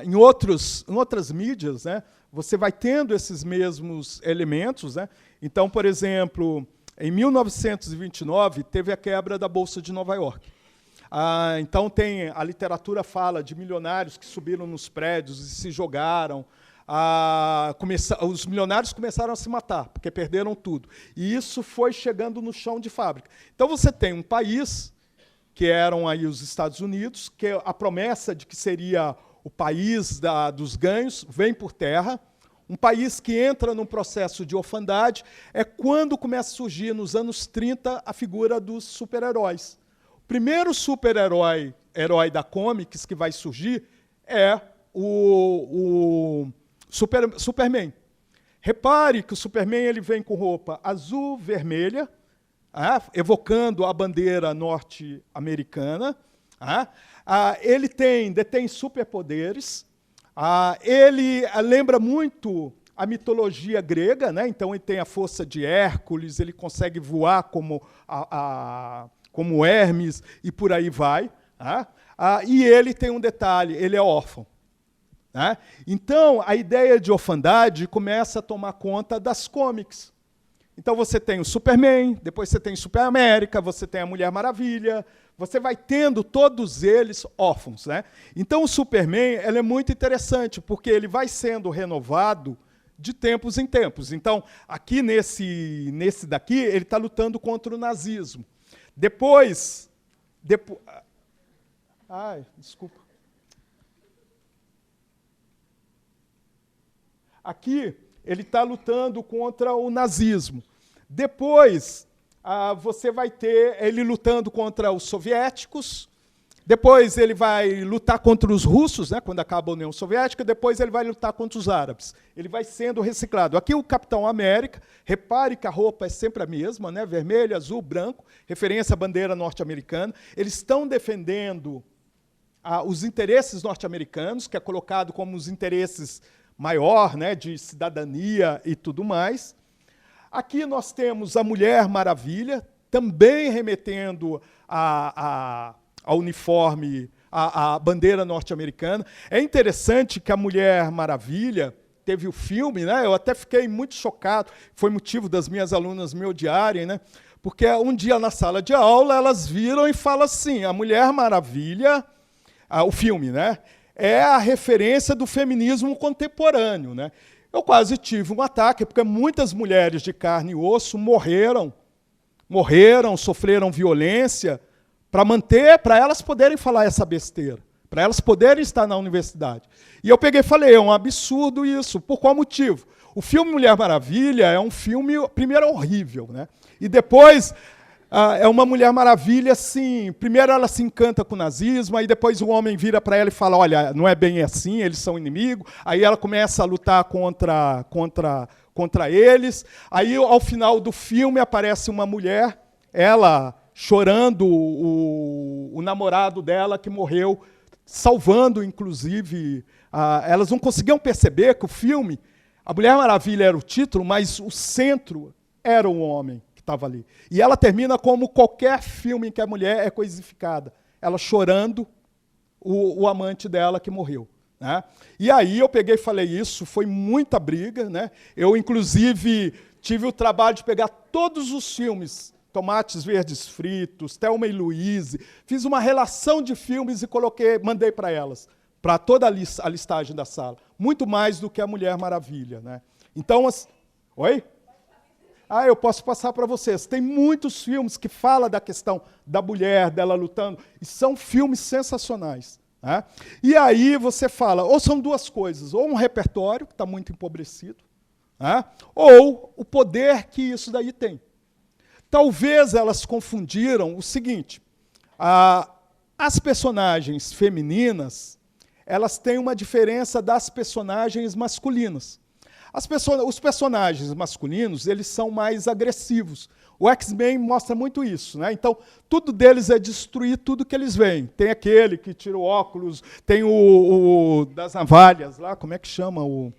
em outras mídias, né, você vai tendo esses mesmos elementos, né? Então, por exemplo, em 1929, teve a quebra da Bolsa de Nova York. Então, a literatura fala de milionários que subiram nos prédios e se jogaram. Os milionários começaram a se matar, porque perderam tudo. E isso foi chegando no chão de fábrica. Então, você tem um país, que eram aí os Estados Unidos, que a promessa de que seria o país dos ganhos vem por terra. Um país que entra num processo de orfandade é quando começa a surgir, nos anos 30, a figura dos super-heróis. O primeiro super-herói da Comics que vai surgir é o Superman. Repare que o Superman ele vem com roupa azul-vermelha, evocando a bandeira norte-americana. Ele detém superpoderes. Ele lembra muito a mitologia grega, né? Então ele tem a força de Hércules, ele consegue voar como Hermes e por aí vai. E ele tem um detalhe, ele é órfão. Então a ideia de orfandade começa a tomar conta das comics. Então você tem o Superman, depois você tem o Super América, você tem a Mulher Maravilha, você vai tendo todos eles órfãos, né? Então o Superman é muito interessante, porque ele vai sendo renovado de tempos em tempos. Então, aqui nesse daqui, ele está lutando contra o nazismo. Depois... Desculpa. Aqui ele está lutando contra o nazismo. Depois, você vai ter ele lutando contra os soviéticos, depois ele vai lutar contra os russos, né, quando acaba a União Soviética, depois ele vai lutar contra os árabes. Ele vai sendo reciclado. Aqui o Capitão América, repare que a roupa é sempre a mesma, né, vermelho, azul, branco, referência à bandeira norte-americana. Eles estão defendendo os interesses norte-americanos, que é colocado como os interesses maior, né, de cidadania e tudo mais. Aqui nós temos a Mulher Maravilha, também remetendo ao uniforme, à bandeira norte-americana. É interessante que a Mulher Maravilha teve o filme, né? Eu até fiquei muito chocado, foi motivo das minhas alunas me odiarem, né? Porque um dia na sala de aula elas viram e falam assim, a Mulher Maravilha, o filme, né? É a referência do feminismo contemporâneo, né? Eu quase tive um ataque, porque muitas mulheres de carne e osso morreram, sofreram violência, para elas poderem falar essa besteira, para elas poderem estar na universidade. E eu peguei e falei, é um absurdo isso. Por qual motivo? O filme Mulher Maravilha é um filme, primeiro, horrível, né? E depois, é uma Mulher Maravilha, assim, primeiro ela se encanta com o nazismo, aí depois o homem vira para ela e fala, olha, não é bem assim, eles são inimigos, aí ela começa a lutar contra eles, aí ao final do filme aparece uma mulher, ela chorando o namorado dela que morreu, salvando, inclusive, elas não conseguiam perceber que o filme, a Mulher Maravilha era o título, mas o centro era o homem que estava ali. E ela termina como qualquer filme em que a mulher é coisificada, ela chorando o amante dela que morreu, né? E aí eu peguei e falei isso, foi muita briga, né? Eu, inclusive, tive o trabalho de pegar todos os filmes, Tomates Verdes Fritos, Thelma e Louise, fiz uma relação de filmes e mandei para elas, para toda a listagem da sala. Muito mais do que a Mulher Maravilha, né? Então, oi? Eu posso passar para vocês. Tem muitos filmes que falam da questão da mulher, dela lutando, e são filmes sensacionais, né? E aí você fala, ou são duas coisas, ou um repertório, que está muito empobrecido, né? Ou o poder que isso daí tem. Talvez elas confundiram o seguinte, as personagens femininas, elas têm uma diferença das personagens masculinas. Os personagens masculinos, eles são mais agressivos. O X-Men mostra muito isso, né? Então, tudo deles é destruir tudo que eles veem. Tem aquele que tira o óculos, tem o das navalhas lá, como é que chama? O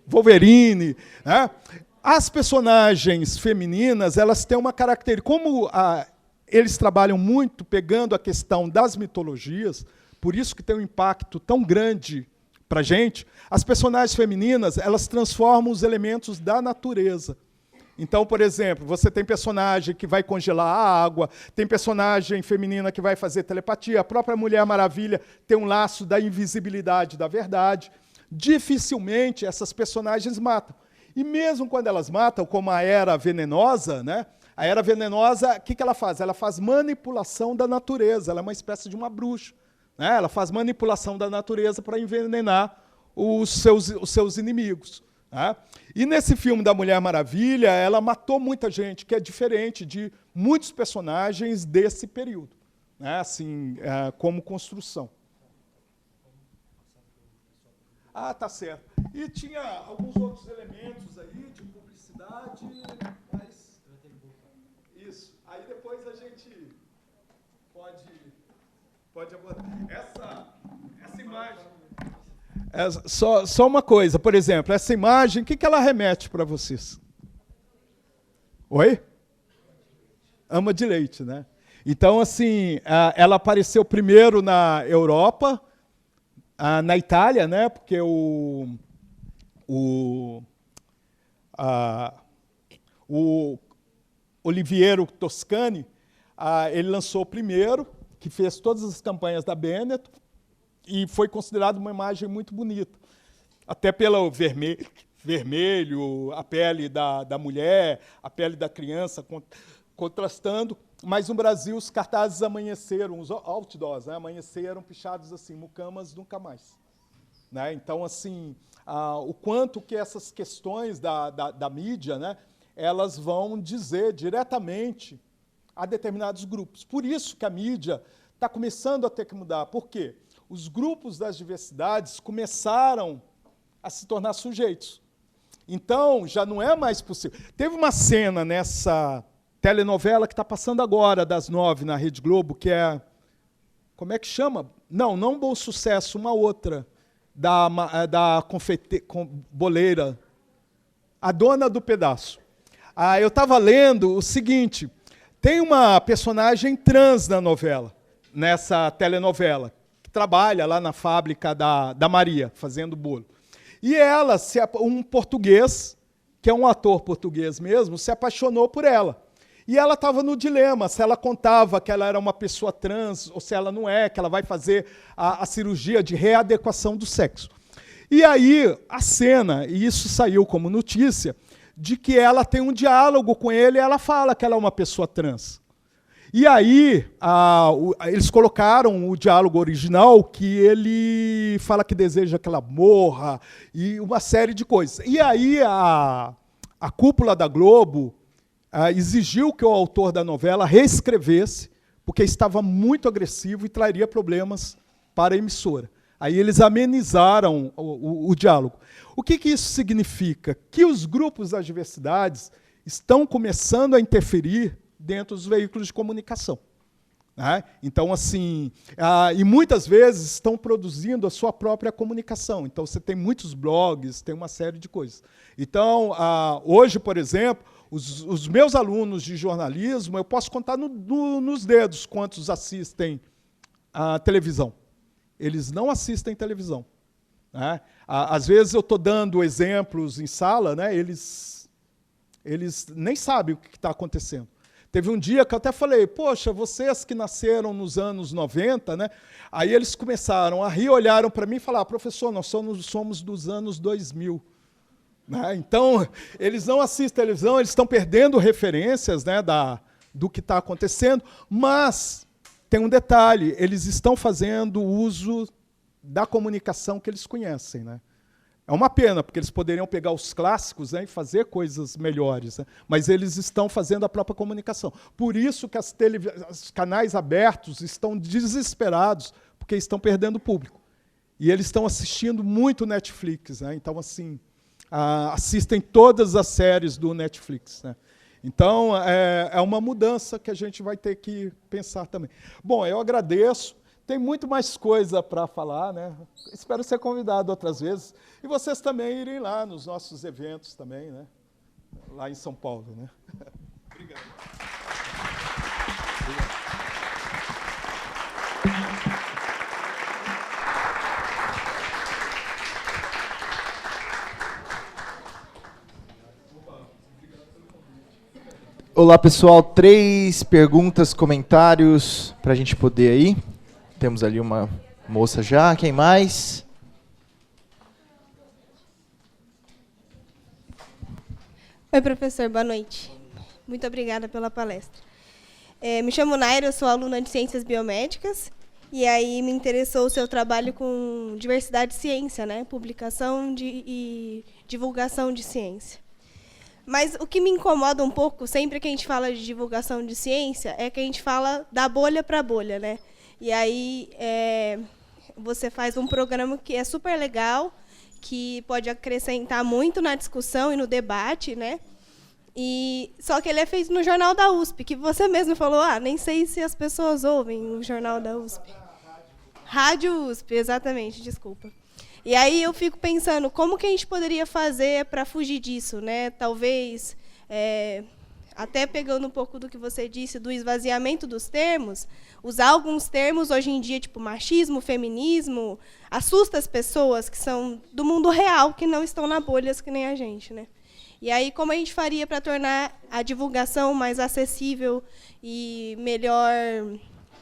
Wolverine, né? As personagens femininas, elas têm uma característica, como eles trabalham muito pegando a questão das mitologias, por isso que tem um impacto tão grande para a gente, as personagens femininas, elas transformam os elementos da natureza. Então, por exemplo, você tem personagem que vai congelar a água, tem personagem feminina que vai fazer telepatia, a própria Mulher Maravilha tem um laço da invisibilidade da verdade. Dificilmente essas personagens matam. E mesmo quando elas matam, como a Era Venenosa, né? A Era Venenosa, o que ela faz? Ela faz manipulação da natureza, ela é uma espécie de uma bruxa, né? Ela faz manipulação da natureza para envenenar os seus inimigos, né? E nesse filme da Mulher Maravilha, ela matou muita gente, que é diferente de muitos personagens desse período, né? Assim, como construção. Tá certo. E tinha alguns outros elementos aí de publicidade, mas... Isso. Aí depois a gente pode abordar. Essa imagem... Só uma coisa, por exemplo, essa imagem, o que ela remete para vocês? Oi? Ama de leite, né? Então, assim, ela apareceu primeiro na Europa, na Itália, né? Porque o Oliviero Toscani, ele lançou o primeiro, que fez todas as campanhas da Benetton, e foi considerado uma imagem muito bonita. Até pelo vermelho, a pele da mulher, a pele da criança contrastando. Mas no Brasil os cartazes amanheceram, os outdoors, né, amanheceram pichados assim, mucamas nunca mais. né? Então, assim, o quanto que essas questões da mídia, né, elas vão dizer diretamente a determinados grupos. Por isso que a mídia está começando a ter que mudar. Por quê? Os grupos das diversidades começaram a se tornar sujeitos. Então, já não é mais possível. Teve uma cena nessa telenovela que está passando agora, das 9, na Rede Globo, que é... Como é que chama? Não Bom Sucesso, uma outra, da boleira. A Dona do Pedaço. Eu estava lendo o seguinte, tem uma personagem trans na novela, nessa telenovela, que trabalha lá na fábrica da Maria, fazendo bolo. E ela, um português, que é um ator português mesmo, se apaixonou por ela. E ela estava no dilema, se ela contava que ela era uma pessoa trans, ou se ela não é, que ela vai fazer a cirurgia de readequação do sexo. E aí, a cena, e isso saiu como notícia, de que ela tem um diálogo com ele e ela fala que ela é uma pessoa trans. E aí, eles colocaram o diálogo original, que ele fala que deseja que ela morra, e uma série de coisas. E aí, a cúpula da Globo exigiu que o autor da novela reescrevesse, porque estava muito agressivo e traria problemas para a emissora. Aí eles amenizaram o diálogo. O que isso significa? Que os grupos das diversidades estão começando a interferir dentro dos veículos de comunicação. Né? Então, assim, e muitas vezes estão produzindo a sua própria comunicação. Então, você tem muitos blogs, tem uma série de coisas. Então, hoje, por exemplo, os meus alunos de jornalismo, eu posso contar nos dedos quantos assistem à televisão. Eles não assistem televisão. Né? Às vezes eu estou dando exemplos em sala, né? Eles nem sabem o que está acontecendo. Teve um dia que eu até falei, poxa, vocês que nasceram nos anos 90, né? Aí eles começaram a rir, olharam para mim e falaram, professor, nós somos dos anos 2000. Né? Então, eles não assistem televisão, eles estão perdendo referências, né, do que está acontecendo, mas tem um detalhe, eles estão fazendo uso da comunicação que eles conhecem. Né? É uma pena, porque eles poderiam pegar os clássicos, né, e fazer coisas melhores, né? Mas eles estão fazendo a própria comunicação. Por isso que os canais abertos estão desesperados, porque estão perdendo público. E eles estão assistindo muito Netflix. Né? Então, assim, assistem todas as séries do Netflix. Né? Então, é uma mudança que a gente vai ter que pensar também. Bom, eu agradeço. Tem muito mais coisa para falar, né? Espero ser convidado outras vezes. E vocês também irem lá nos nossos eventos também, né? Lá em São Paulo. Né? Obrigado. Olá, pessoal. 3 perguntas, comentários para a gente poder aí. Temos ali uma moça já. Quem mais? Oi, professor. Boa noite. Muito obrigada pela palestra. Me chamo Naira, eu sou aluna de Ciências Biomédicas. E aí me interessou o seu trabalho com diversidade de ciência, né? Publicação e divulgação de ciência. Mas o que me incomoda um pouco, sempre que a gente fala de divulgação de ciência, é que a gente fala da bolha para bolha, né? E aí você faz um programa que é super legal, que pode acrescentar muito na discussão e no debate, né? Só que ele é feito no Jornal da USP, que você mesmo falou, nem sei se as pessoas ouvem o Jornal da USP. Rádio USP, exatamente, desculpa. E aí eu fico pensando, como que a gente poderia fazer para fugir disso, né? Talvez, até pegando um pouco do que você disse, do esvaziamento dos termos, usar alguns termos hoje em dia, tipo machismo, feminismo, assusta as pessoas que são do mundo real, que não estão na bolhas que nem a gente, né? E aí, como a gente faria para tornar a divulgação mais acessível e melhor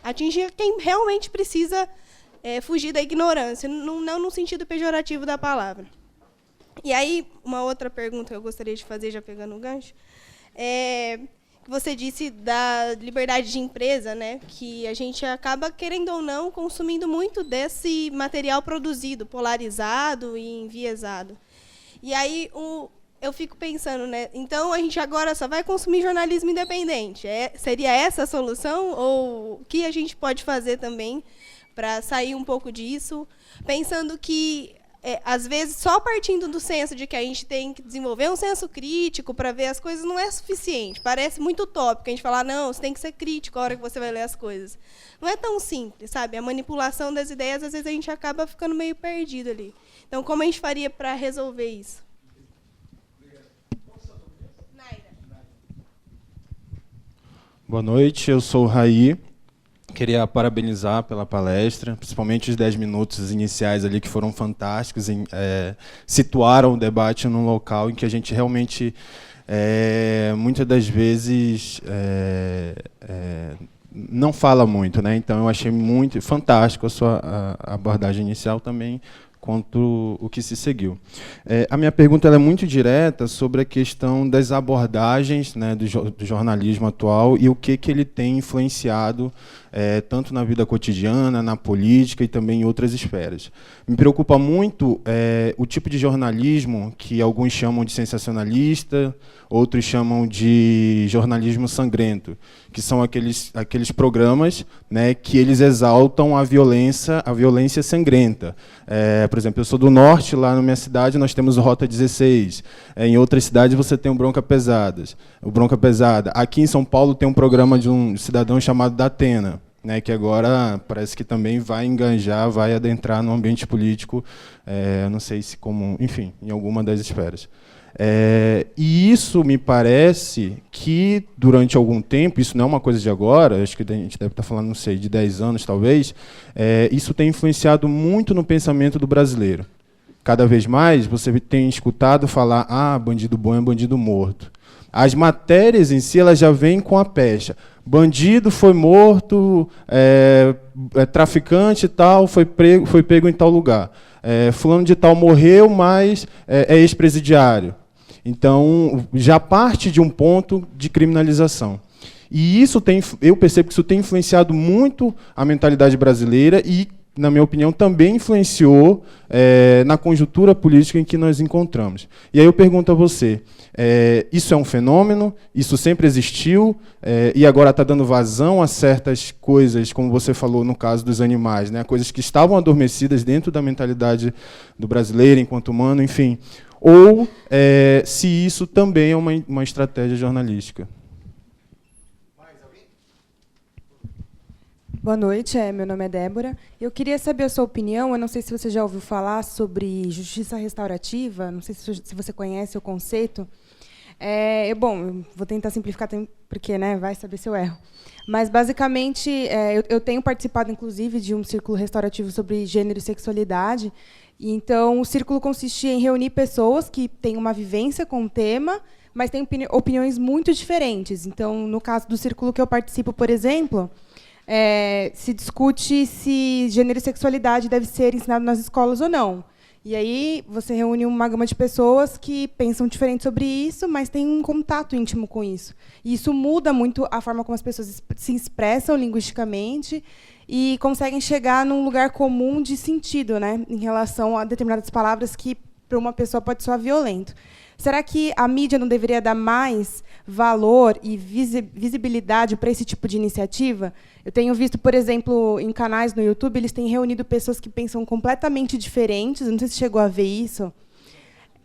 atingir quem realmente precisa fugir da ignorância, não no sentido pejorativo da palavra. E aí, uma outra pergunta que eu gostaria de fazer, já pegando o gancho, que você disse da liberdade de empresa, né? Que a gente acaba, querendo ou não, consumindo muito desse material produzido, polarizado e enviesado. E aí eu fico pensando, né? Então a gente agora só vai consumir jornalismo independente. Seria essa a solução? Ou o que a gente pode fazer também para sair um pouco disso? Pensando que, às vezes, só partindo do senso de que a gente tem que desenvolver um senso crítico para ver as coisas não é suficiente. Parece muito utópico a gente falar, não, você tem que ser crítico a hora que você vai ler as coisas. Não é tão simples, sabe? A manipulação das ideias, às vezes, a gente acaba ficando meio perdido ali. Então, como a gente faria para resolver isso? Boa noite, eu sou o Raí. Queria parabenizar pela palestra, principalmente os 10 minutos iniciais ali que foram fantásticos, situaram o debate num local em que a gente realmente, muitas das vezes, não fala muito, né? Então eu achei muito fantástico a sua abordagem inicial também, quanto o que se seguiu. A minha pergunta ela é muito direta sobre a questão das abordagens, né, do jornalismo atual e o que ele tem influenciado tanto na vida cotidiana, na política e também em outras esferas. Me preocupa muito o tipo de jornalismo que alguns chamam de sensacionalista, outros chamam de jornalismo sangrento, que são aqueles programas, né, que eles exaltam a violência sangrenta. Por exemplo, eu sou do norte, lá na minha cidade nós temos o Rota 16. Em outras cidades você tem o Bronca Pesada. Aqui em São Paulo tem um programa de um cidadão chamado Datena, né, que agora parece que também vai enganjar, vai adentrar no ambiente político, não sei se como, enfim, em alguma das esferas. E isso me parece que, durante algum tempo, isso não é uma coisa de agora, acho que a gente deve estar falando, não sei, de 10 anos talvez, isso tem influenciado muito no pensamento do brasileiro. Cada vez mais você tem escutado falar, bandido bom é bandido morto. As matérias em si elas já vêm com a pecha. Bandido foi morto, traficante e tal, foi pego em tal lugar. Fulano de tal morreu, mas é ex-presidiário. Então, já parte de um ponto de criminalização. E eu percebo que isso tem influenciado muito a mentalidade brasileira e, na minha opinião, também influenciou na conjuntura política em que nós encontramos. E aí eu pergunto a você, isso é um fenômeno? Isso sempre existiu? E agora está dando vazão a certas coisas, como você falou no caso dos animais, né? Coisas que estavam adormecidas dentro da mentalidade do brasileiro enquanto humano, enfim. Ou se isso também é uma estratégia jornalística. Boa noite, meu nome é Débora. Eu queria saber a sua opinião, eu não sei se você já ouviu falar sobre justiça restaurativa, não sei se você conhece o conceito. Bom, eu vou tentar simplificar, porque, né, vai saber se eu erro. Mas, basicamente, eu tenho participado, inclusive, de um círculo restaurativo sobre gênero e sexualidade. E, então, o círculo consistia em reunir pessoas que têm uma vivência com o tema, mas têm opiniões muito diferentes. Então, no caso do círculo que eu participo, por exemplo, se discute se gênero e sexualidade deve ser ensinado nas escolas ou não. E aí você reúne uma gama de pessoas que pensam diferente sobre isso, mas têm um contato íntimo com isso. E isso muda muito a forma como as pessoas se expressam linguisticamente e conseguem chegar num lugar comum de sentido, né, em relação a determinadas palavras que, para uma pessoa, pode soar violento. Será que a mídia não deveria dar mais valor e visibilidade para esse tipo de iniciativa? Eu tenho visto, por exemplo, em canais no YouTube, eles têm reunido pessoas que pensam completamente diferentes. Não sei se chegou a ver isso.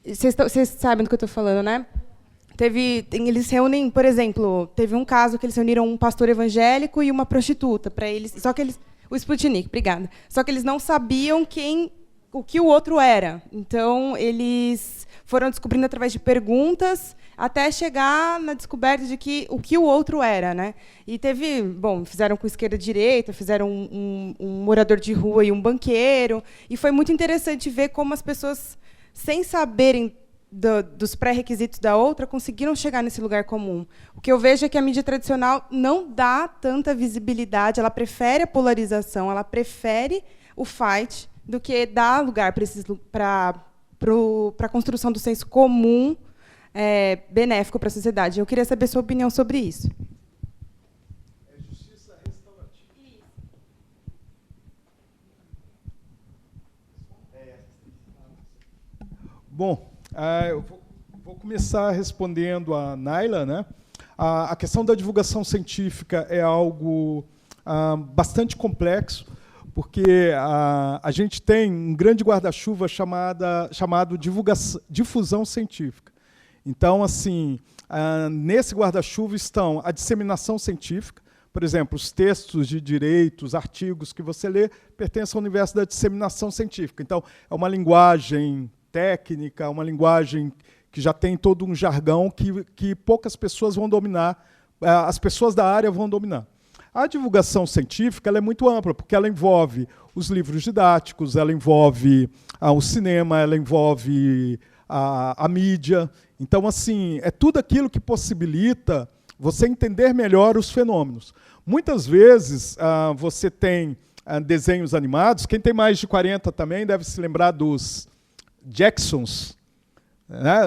Vocês sabem do que eu estou falando, né? Eles reúnem, por exemplo, teve um caso que eles reuniram um pastor evangélico e uma prostituta para eles. Só que o Sputnik, obrigada. Só que eles não sabiam o que o outro era. Então eles foram descobrindo através de perguntas até chegar na descoberta de o que o outro era, né? E fizeram com esquerda e direita, fizeram um morador de rua e um banqueiro, e foi muito interessante ver como as pessoas, sem saberem dos pré-requisitos da outra, conseguiram chegar nesse lugar comum. O que eu vejo é que a mídia tradicional não dá tanta visibilidade, ela prefere a polarização, ela prefere o fight do que dar lugar para a construção do senso comum benéfico para a sociedade. Eu queria saber sua opinião sobre isso. Justiça restaurativa. Bom, eu vou começar respondendo a Naila, né? A questão da divulgação científica é algo bastante complexo, porque a gente tem um grande guarda-chuva chamado difusão científica. Então, assim, nesse guarda-chuva estão a disseminação científica, por exemplo, os textos de direito, os artigos que você lê, pertencem ao universo da disseminação científica. Então, é uma linguagem técnica, uma linguagem que já tem todo um jargão que poucas pessoas vão dominar, as pessoas da área vão dominar. A divulgação científica ela é muito ampla, porque ela envolve os livros didáticos, ela envolve o cinema, ela envolve a mídia. Então, assim, é tudo aquilo que possibilita você entender melhor os fenômenos. Muitas vezes, você tem desenhos animados, quem tem mais de 40 também deve se lembrar dos Jacksons.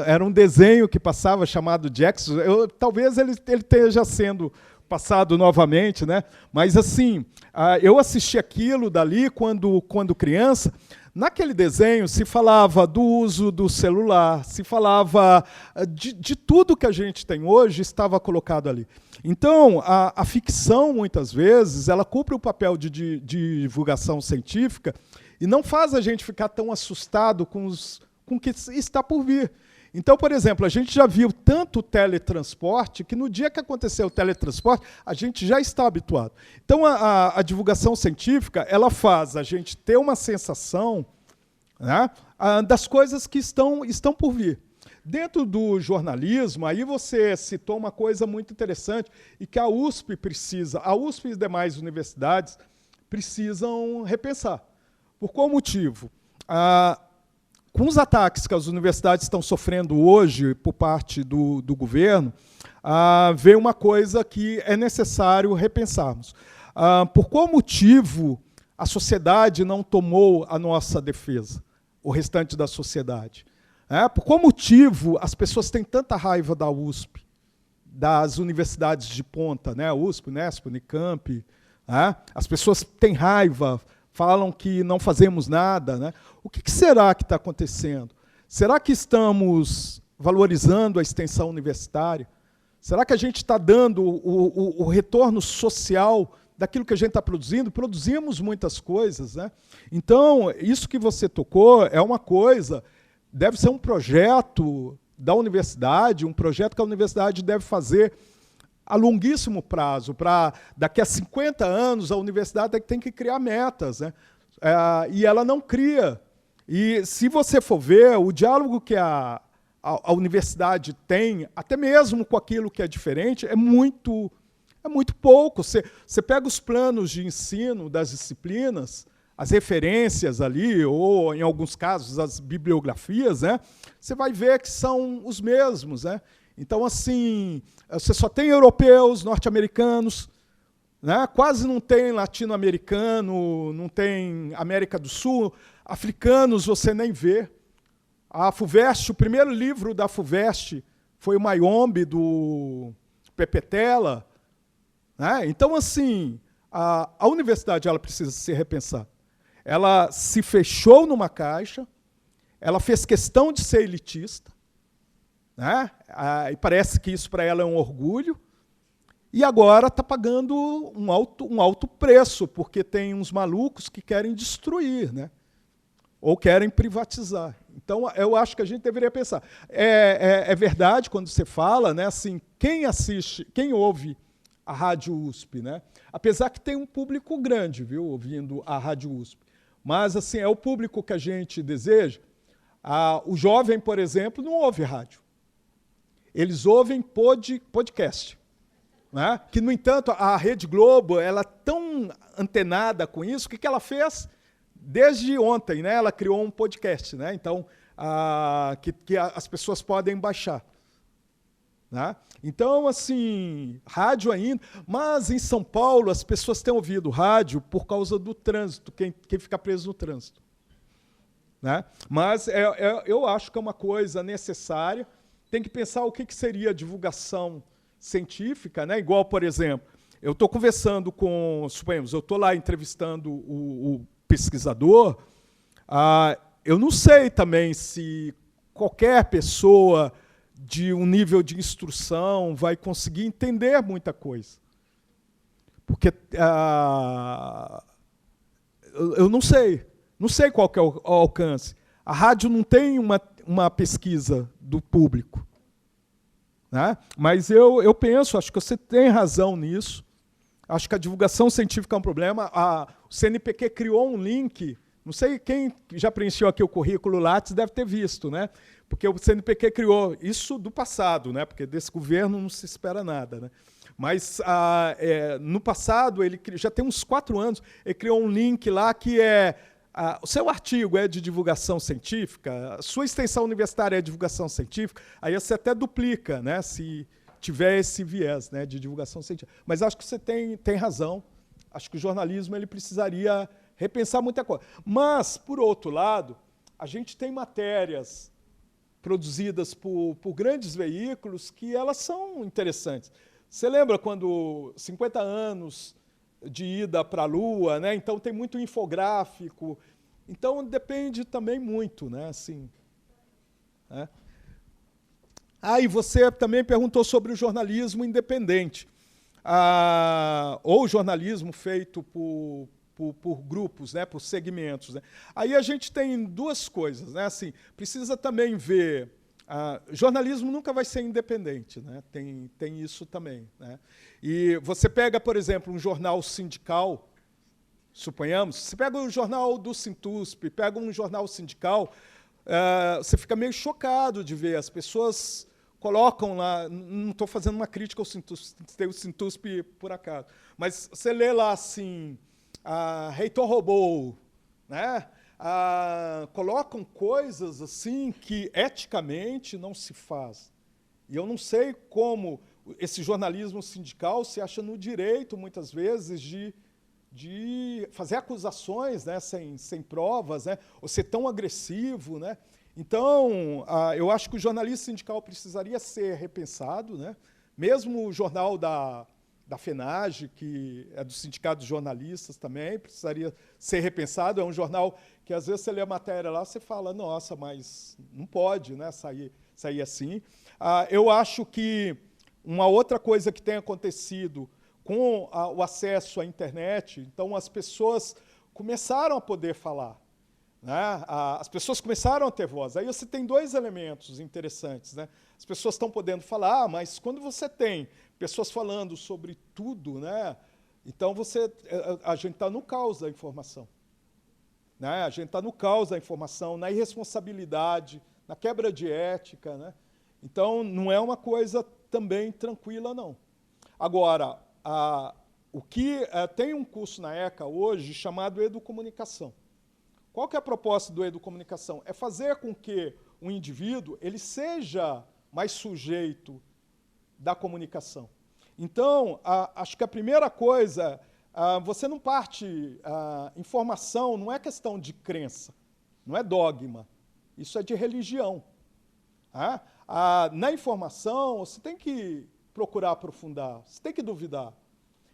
Era um desenho que passava chamado Jackson. Talvez ele esteja sendo passado novamente, né? Mas assim, eu assisti aquilo dali quando criança. Naquele desenho se falava do uso do celular, se falava de tudo que a gente tem hoje estava colocado ali. Então, a ficção, muitas vezes, ela cumpre o papel de divulgação científica e não faz a gente ficar tão assustado com o que está por vir. Então, por exemplo, a gente já viu tanto teletransporte que no dia que aconteceu o teletransporte, a gente já está habituado. Então, a divulgação científica ela faz a gente ter uma sensação, né, das coisas que estão por vir. Dentro do jornalismo, aí você citou uma coisa muito interessante e que a USP e demais universidades precisam repensar. Por qual motivo? Com os ataques que as universidades estão sofrendo hoje por parte do governo, veio uma coisa que é necessário repensarmos. Por qual motivo a sociedade não tomou a nossa defesa, o restante da sociedade? Por qual motivo as pessoas têm tanta raiva da USP, das universidades de ponta, né? USP, Unesp, Unicamp? As pessoas têm raiva, falam que não fazemos nada, né? O que será que está acontecendo? Será que estamos valorizando a extensão universitária? Será que a gente está dando o retorno social daquilo que a gente está produzindo? Produzimos muitas coisas, né? Então, isso que você tocou é uma coisa, deve ser um projeto da universidade, um projeto que a universidade deve fazer a longuíssimo prazo, para daqui a 50 anos a universidade tem que criar metas, né? E ela não cria. E se você for ver, o diálogo que a universidade tem, até mesmo com aquilo que é diferente, é muito pouco. Você pega os planos de ensino das disciplinas, as referências ali, ou, em alguns casos, as bibliografias, né? Você vai ver que são os mesmos, né? Então, assim, você só tem europeus, norte-americanos, né? Quase não tem latino-americano, não tem América do Sul, africanos você nem vê. A FUVEST, o primeiro livro da FUVEST foi o Mayombe, do Pepetela, né? Então, assim, a universidade ela precisa se repensar. Ela se fechou numa caixa, ela fez questão de ser elitista, né? E parece que isso para ela é um orgulho, e agora está pagando um alto preço, porque tem uns malucos que querem destruir, né? Ou querem privatizar. Então, eu acho que a gente deveria pensar. É verdade quando você fala, né, assim, quem ouve a Rádio USP, né? Apesar que tem um público grande, viu, ouvindo a Rádio USP, mas assim, é o público que a gente deseja. O jovem, por exemplo, não ouve rádio. Eles ouvem podcast. Né? Que, no entanto, a Rede Globo ela é tão antenada com isso, que ela fez desde ontem, né? Ela criou um podcast, né? Então, que as pessoas podem baixar. Né? Então, assim, rádio ainda, mas em São Paulo as pessoas têm ouvido rádio por causa do trânsito, quem fica preso no trânsito. Né? Mas eu acho que é uma coisa necessária, tem que pensar o que seria divulgação científica, né? Igual, por exemplo, eu estou conversando com, suponhamos, eu estou lá entrevistando o pesquisador, eu não sei também se qualquer pessoa de um nível de instrução vai conseguir entender muita coisa. Porque eu não sei qual que é o alcance. A rádio não tem uma pesquisa do público. Né? Mas eu penso, acho que você tem razão nisso, acho que a divulgação científica é um problema. O CNPq criou um link, não sei quem já preencheu aqui o currículo Lattes deve ter visto, né? Porque o CNPq criou isso do passado, né? Porque desse governo não se espera nada. Né? Mas no passado, ele já tem uns 4 anos, ele criou um link lá que o seu artigo é de divulgação científica, a sua extensão universitária é divulgação científica, aí você até duplica, né, se tiver esse viés, né, de divulgação científica. Mas acho que você tem razão, acho que o jornalismo ele precisaria repensar muita coisa. Mas, por outro lado, a gente tem matérias produzidas por grandes veículos que elas são interessantes. Você lembra quando 50 anos de ida para a Lua, né? Então tem muito infográfico. Então depende também muito, né? Assim, né? E você também perguntou sobre o jornalismo independente, ou jornalismo feito por grupos, né? Por segmentos. Né? Aí a gente tem 2 coisas, né? Assim, precisa também ver. Jornalismo nunca vai ser independente, né? Tem isso também. Né? E você pega, por exemplo, um jornal sindical, suponhamos, você pega o jornal do Sintusp, pega um jornal sindical, você fica meio chocado de ver, as pessoas colocam lá, não estou fazendo uma crítica ao Sintusp por acaso, mas você lê lá assim, reitor roubou, né? Colocam coisas assim que eticamente não se faz. E eu não sei como esse jornalismo sindical se acha no direito, muitas vezes, de fazer acusações, né, sem provas, né, ou ser tão agressivo. Né? Então, eu acho que o jornalismo sindical precisaria ser repensado. Né? Mesmo o jornal da FENAGE, que é do Sindicato de Jornalistas também, precisaria ser repensado. É um jornal que, às vezes, você lê a matéria lá, você fala, nossa, mas não pode, né, sair assim. Eu acho que uma outra coisa que tem acontecido com o acesso à internet, então as pessoas começaram a poder falar. Né? As pessoas começaram a ter voz. Aí você tem 2 elementos interessantes. Né? As pessoas estão podendo falar, mas quando você tem pessoas falando sobre tudo, né? Então a gente está no caos da informação. Né? A gente está no caos da informação, na irresponsabilidade, na quebra de ética. Né? Então, não é uma coisa também tranquila, não. Agora, tem um curso na ECA hoje chamado Educomunicação. Qual que é a proposta do Educomunicação? É fazer com que o indivíduo ele seja mais sujeito da comunicação. Então, acho que a primeira coisa, você não parte... informação não é questão de crença, não é dogma, isso é de religião. Na informação, você tem que procurar aprofundar, você tem que duvidar.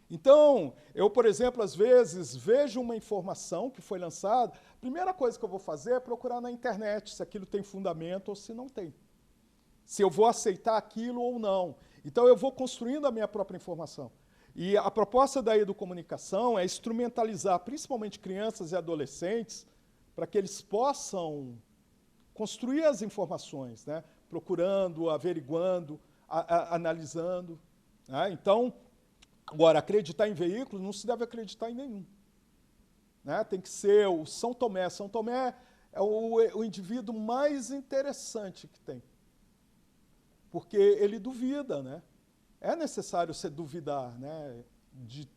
Então, eu, por exemplo, às vezes, vejo uma informação que foi lançada, a primeira coisa que eu vou fazer é procurar na internet se aquilo tem fundamento ou se não tem. Se eu vou aceitar aquilo ou não. Então, eu vou construindo a minha própria informação. E a proposta da Educomunicação é instrumentalizar, principalmente crianças e adolescentes, para que eles possam construir as informações, né? Procurando, averiguando, analisando. Né? Então, agora, acreditar em veículos não se deve acreditar em nenhum. Né? Tem que ser o São Tomé. São Tomé é o indivíduo mais interessante que tem. Porque ele duvida. Né? É necessário você duvidar, né,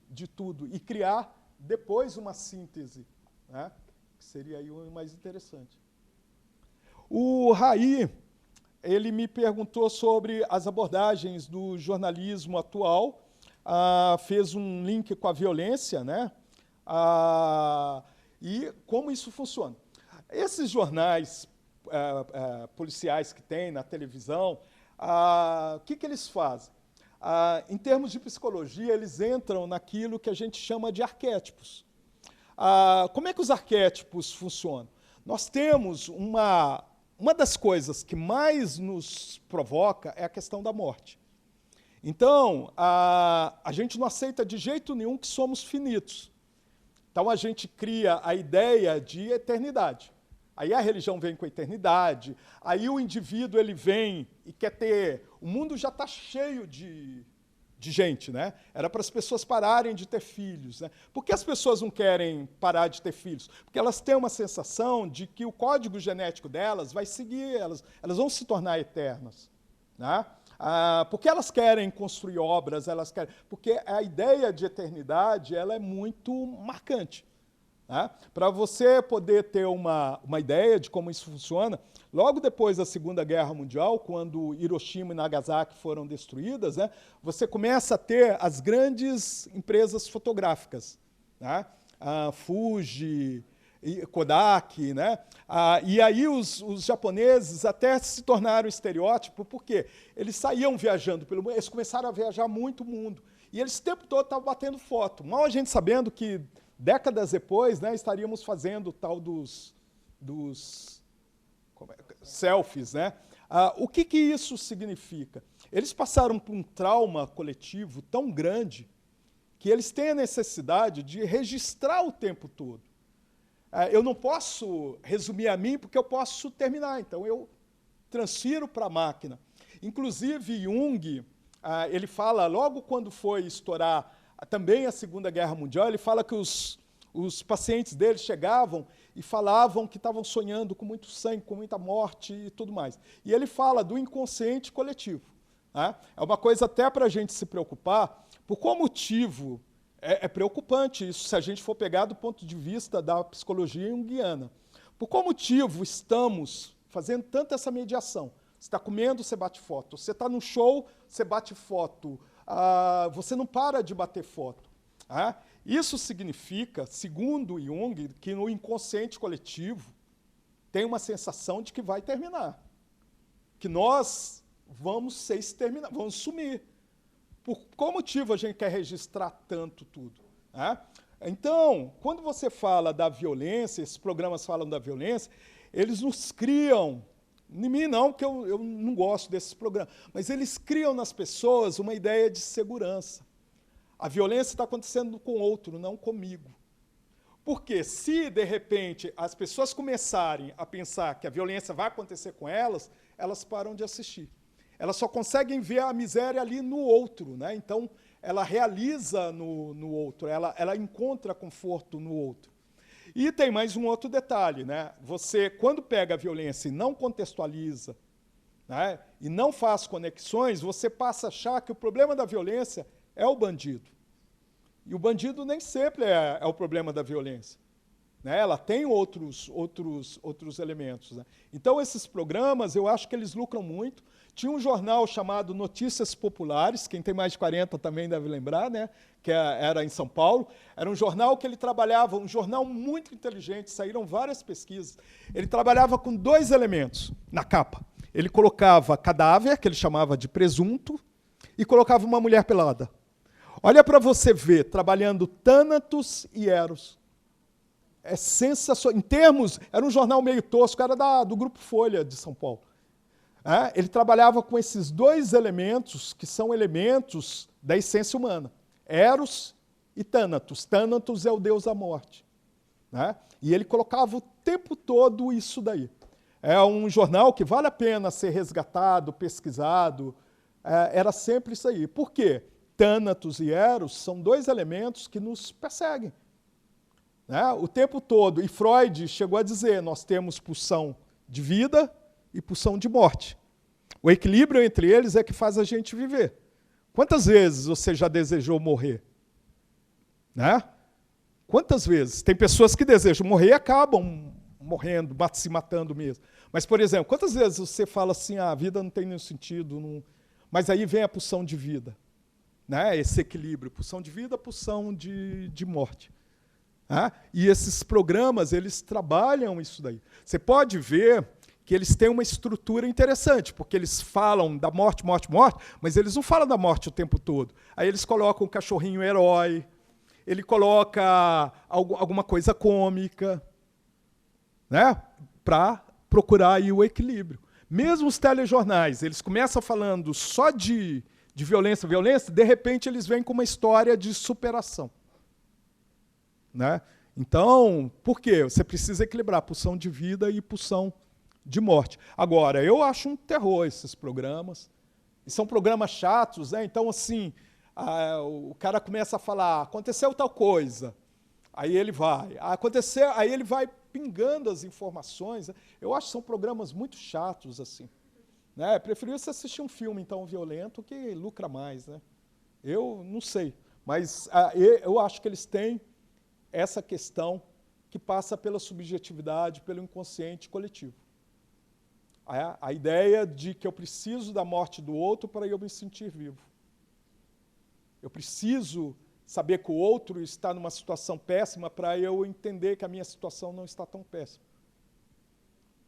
de tudo e criar depois uma síntese, né, que seria aí o mais interessante. O Raí, ele me perguntou sobre as abordagens do jornalismo atual, fez um link com a violência, né, e como isso funciona. Esses jornais policiais que tem na televisão, o que eles fazem? Em termos de psicologia, eles entram naquilo que a gente chama de arquétipos. Como é que os arquétipos funcionam? Nós temos uma das coisas que mais nos provoca é a questão da morte. Então, a gente não aceita de jeito nenhum que somos finitos. Então, a gente cria a ideia de eternidade. Aí a religião vem com a eternidade, aí o indivíduo ele vem e quer ter... O mundo já está cheio de gente, né? Era para as pessoas pararem de ter filhos, né? Por que as pessoas não querem parar de ter filhos? Porque elas têm uma sensação de que o código genético delas vai seguir, elas vão se tornar eternas, né? Porque elas querem construir obras, porque a ideia de eternidade ela é muito marcante. Para você poder ter uma ideia de como isso funciona, logo depois da Segunda Guerra Mundial, quando Hiroshima e Nagasaki foram destruídas, né, você começa a ter as grandes empresas fotográficas, né, Fuji, Kodak, né, e aí os japoneses até se tornaram estereótipo, porque eles saíam viajando pelo mundo, eles começaram a viajar muito o mundo, e eles o tempo todo estavam batendo foto, mal a gente sabendo que décadas depois, né, estaríamos fazendo o tal dos selfies. Né? O que isso significa? Eles passaram por um trauma coletivo tão grande que eles têm a necessidade de registrar o tempo todo. Eu não posso resumir a mim porque eu posso terminar, então eu transfiro para a máquina. Inclusive, Jung, ele fala, logo quando foi estourar também a Segunda Guerra Mundial, ele fala que os pacientes dele chegavam e falavam que estavam sonhando com muito sangue, com muita morte e tudo mais. E ele fala do inconsciente coletivo. Né? É uma coisa até para a gente se preocupar. Por qual motivo é preocupante isso, se a gente for pegar do ponto de vista da psicologia junguiana? Por qual motivo estamos fazendo tanto essa mediação? Você está comendo, você bate foto. Você está num show, você bate foto. Você não para de bater foto. Isso significa, segundo Jung, que no inconsciente coletivo tem uma sensação de que vai terminar, que nós vamos ser exterminados, vamos sumir. Por qual motivo a gente quer registrar tanto tudo? Então, quando você fala da violência, esses programas falam da violência, eles nos criam, em mim não, que eu não gosto desses programas, mas eles criam nas pessoas uma ideia de segurança. A violência está acontecendo com o outro, não comigo. Porque se, de repente, as pessoas começarem a pensar que a violência vai acontecer com elas, elas param de assistir. Elas só conseguem ver a miséria ali no outro. Né? Então, ela realiza no outro, ela encontra conforto no outro. E tem mais um outro detalhe, né? Você, quando pega a violência e não contextualiza, né, e não faz conexões, você passa a achar que o problema da violência é o bandido. E o bandido nem sempre é o problema da violência. Né? Ela tem outros elementos. Né? Então, esses programas, eu acho que eles lucram muito. Tinha um jornal chamado Notícias Populares, quem tem mais de 40 também deve lembrar, né? Que era em São Paulo. Era um jornal que ele trabalhava, um jornal muito inteligente, saíram várias pesquisas. Ele trabalhava com 2 elementos na capa. Ele colocava cadáver, que ele chamava de presunto, e colocava uma mulher pelada. Olha para você ver, trabalhando Thanatos e Eros. É sensacional. Em termos, era um jornal meio tosco, era do Grupo Folha de São Paulo. Ele trabalhava com esses 2 elementos, que são elementos da essência humana. Eros e Thanatos. Thanatos é o deus da morte. Né? E ele colocava o tempo todo isso daí. É um jornal que vale a pena ser resgatado, pesquisado. Era sempre isso aí. Por quê? Thanatos e Eros são 2 elementos que nos perseguem. Né? O tempo todo. E Freud chegou a dizer, nós temos pulsão de vida e pulsão de morte. O equilíbrio entre eles é que faz a gente viver. Quantas vezes você já desejou morrer? Né? Quantas vezes? Tem pessoas que desejam morrer e acabam morrendo, se matando mesmo. Mas, por exemplo, quantas vezes você fala assim, a vida não tem nenhum sentido, não... mas aí vem a pulsão de vida. Né? Esse equilíbrio, pulsão de vida, pulsão de morte. E esses programas, eles trabalham isso daí. Você pode ver que eles têm uma estrutura interessante, porque eles falam da morte, morte, morte, mas eles não falam da morte o tempo todo. Aí eles colocam o cachorrinho herói, ele coloca alguma coisa cômica, né, para procurar aí o equilíbrio. Mesmo os telejornais, eles começam falando só de violência, violência, de repente eles vêm com uma história de superação. Né? Então, por quê? Você precisa equilibrar pulsão de vida e pulsão de morte. Agora, eu acho um terror esses programas. E são programas chatos, né? Então, assim, o cara começa a falar, aconteceu tal coisa, aí ele vai, aconteceu, aí ele vai pingando as informações. Né? Eu acho que são programas muito chatos, assim. Né? Preferia você assistir um filme, então, violento, que lucra mais. Né? Eu não sei, mas eu acho que eles têm essa questão que passa pela subjetividade, pelo inconsciente coletivo. A ideia de que eu preciso da morte do outro para eu me sentir vivo. Eu preciso saber que o outro está numa situação péssima para eu entender que a minha situação não está tão péssima.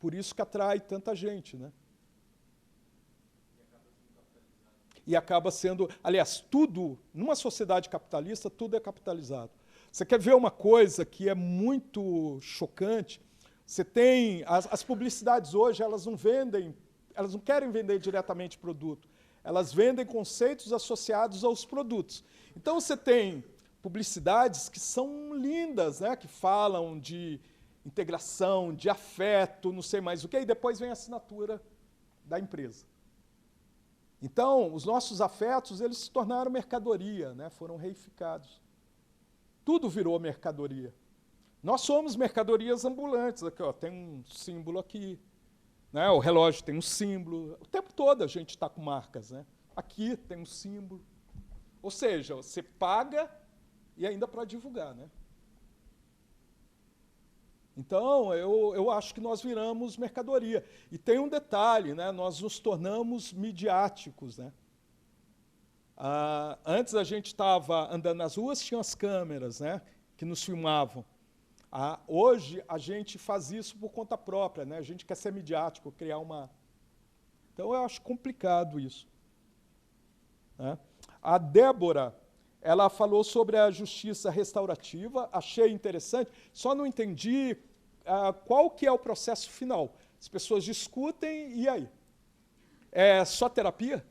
Por isso que atrai tanta gente, né? E acaba sendo... Aliás, tudo, numa sociedade capitalista, tudo é capitalizado. Você quer ver uma coisa que é muito chocante? Você tem... As publicidades hoje, elas não querem vender diretamente produto. Elas vendem conceitos associados aos produtos. Então, você tem publicidades que são lindas, né? Que falam de integração, de afeto, não sei mais o quê, e depois vem a assinatura da empresa. Então, os nossos afetos, eles se tornaram mercadoria, né? Foram reificados. Tudo virou mercadoria. Nós somos mercadorias ambulantes. Aqui, ó, tem um símbolo aqui. Né? O relógio tem um símbolo. O tempo todo a gente está com marcas. Né? Aqui tem um símbolo. Ou seja, você paga e ainda para divulgar. Né? Então, eu acho que nós viramos mercadoria. E tem um detalhe, né? Nós nos tornamos midiáticos. Né? Antes a gente estava andando nas ruas, tinha as câmeras, né, que nos filmavam. Hoje a gente faz isso por conta própria, né? A gente quer ser midiático, criar uma... Então eu acho complicado isso. Né? A Débora, ela falou sobre a justiça restaurativa, achei interessante, só não entendi qual que é o processo final. As pessoas discutem, e aí? É só terapia?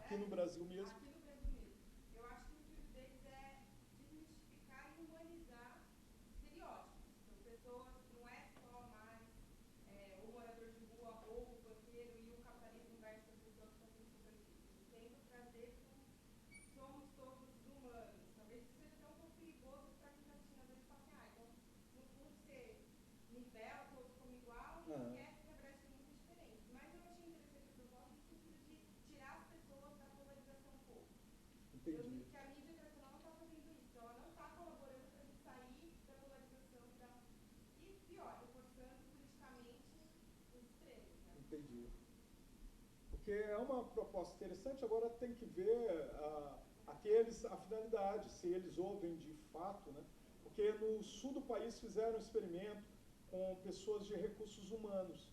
Aqui no Brasil mesmo? Aqui no Brasil mesmo. Eu acho que o intuito deles é desmistificar e humanizar estereótipos. Então, pessoas, não é só mais o morador de rua ou o banqueiro e o capitalismo versus a pessoa que está sendo superfície. Tento trazer que somos todos humanos. Talvez isso seja até um pouco perigoso para quem está assistindo, às vezes, falar assim, então, no fundo, você nivela todos como igual e quer quebrar isso muito diferente. Mas eu achei interessante a proposta no sentido de tirar as pessoas da polarização um pouco. Entendi. Eu vi que a mídia tradicional não está fazendo isso, ela não está colaborando para a gente sair da polarização e, pior, reforçando politicamente os extremos. Né? Entendi. Porque é uma proposta interessante, agora tem que ver a finalidade, se eles ouvem de fato, né? Porque no sul do país fizeram um experimento com pessoas de recursos humanos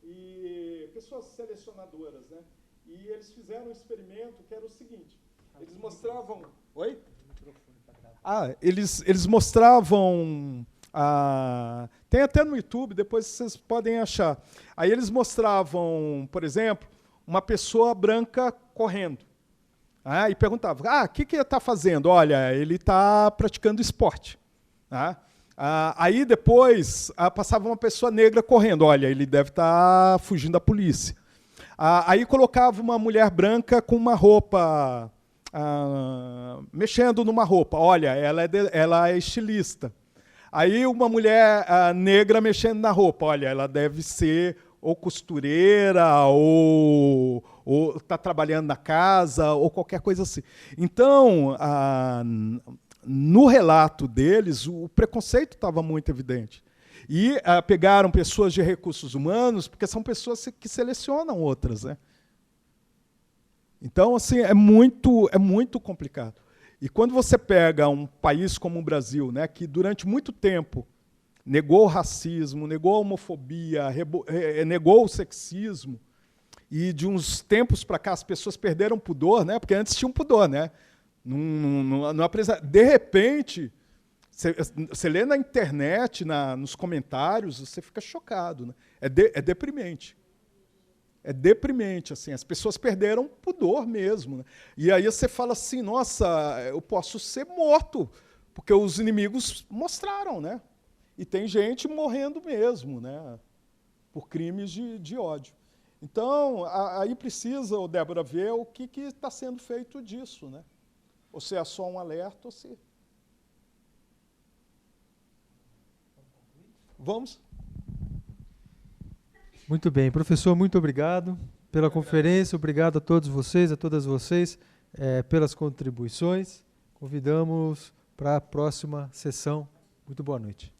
e pessoas selecionadoras, né? E eles fizeram um experimento que era o seguinte, eles mostravam... Oi? Eles mostravam... tem até no YouTube, depois vocês podem achar. Aí eles mostravam, por exemplo, uma pessoa branca correndo. E perguntavam, o que ele está fazendo? Olha, ele está praticando esporte. Aí depois passava uma pessoa negra correndo. Olha, ele deve estar fugindo da polícia. Aí colocava uma mulher branca com uma roupa, mexendo numa roupa. Olha, ela é estilista. Aí uma mulher negra mexendo na roupa. Olha, ela deve ser ou costureira, ou está trabalhando na casa, ou qualquer coisa assim. Então, no relato deles, o preconceito estava muito evidente. E pegaram pessoas de recursos humanos, porque são pessoas que selecionam outras, né? Então, assim, é muito complicado. E quando você pega um país como o Brasil, né, que durante muito tempo negou o racismo, negou a homofobia, negou o sexismo, e de uns tempos para cá as pessoas perderam o pudor, né, porque antes tinha um pudor, né? De repente, você lê na internet, nos comentários, você fica chocado, né? É deprimente. É deprimente, assim, as pessoas perderam pudor mesmo, né? E aí você fala assim, nossa, eu posso ser morto, porque os inimigos mostraram, né? E tem gente morrendo mesmo, né? Por crimes de ódio. Então, aí precisa, Débora, ver o que está sendo feito disso, né? Ou se é só um alerta, ou se... Vamos? Muito bem. Professor, muito obrigado pela conferência, obrigado a todos vocês, a todas vocês, pelas contribuições. Convidamos para a próxima sessão. Muito boa noite.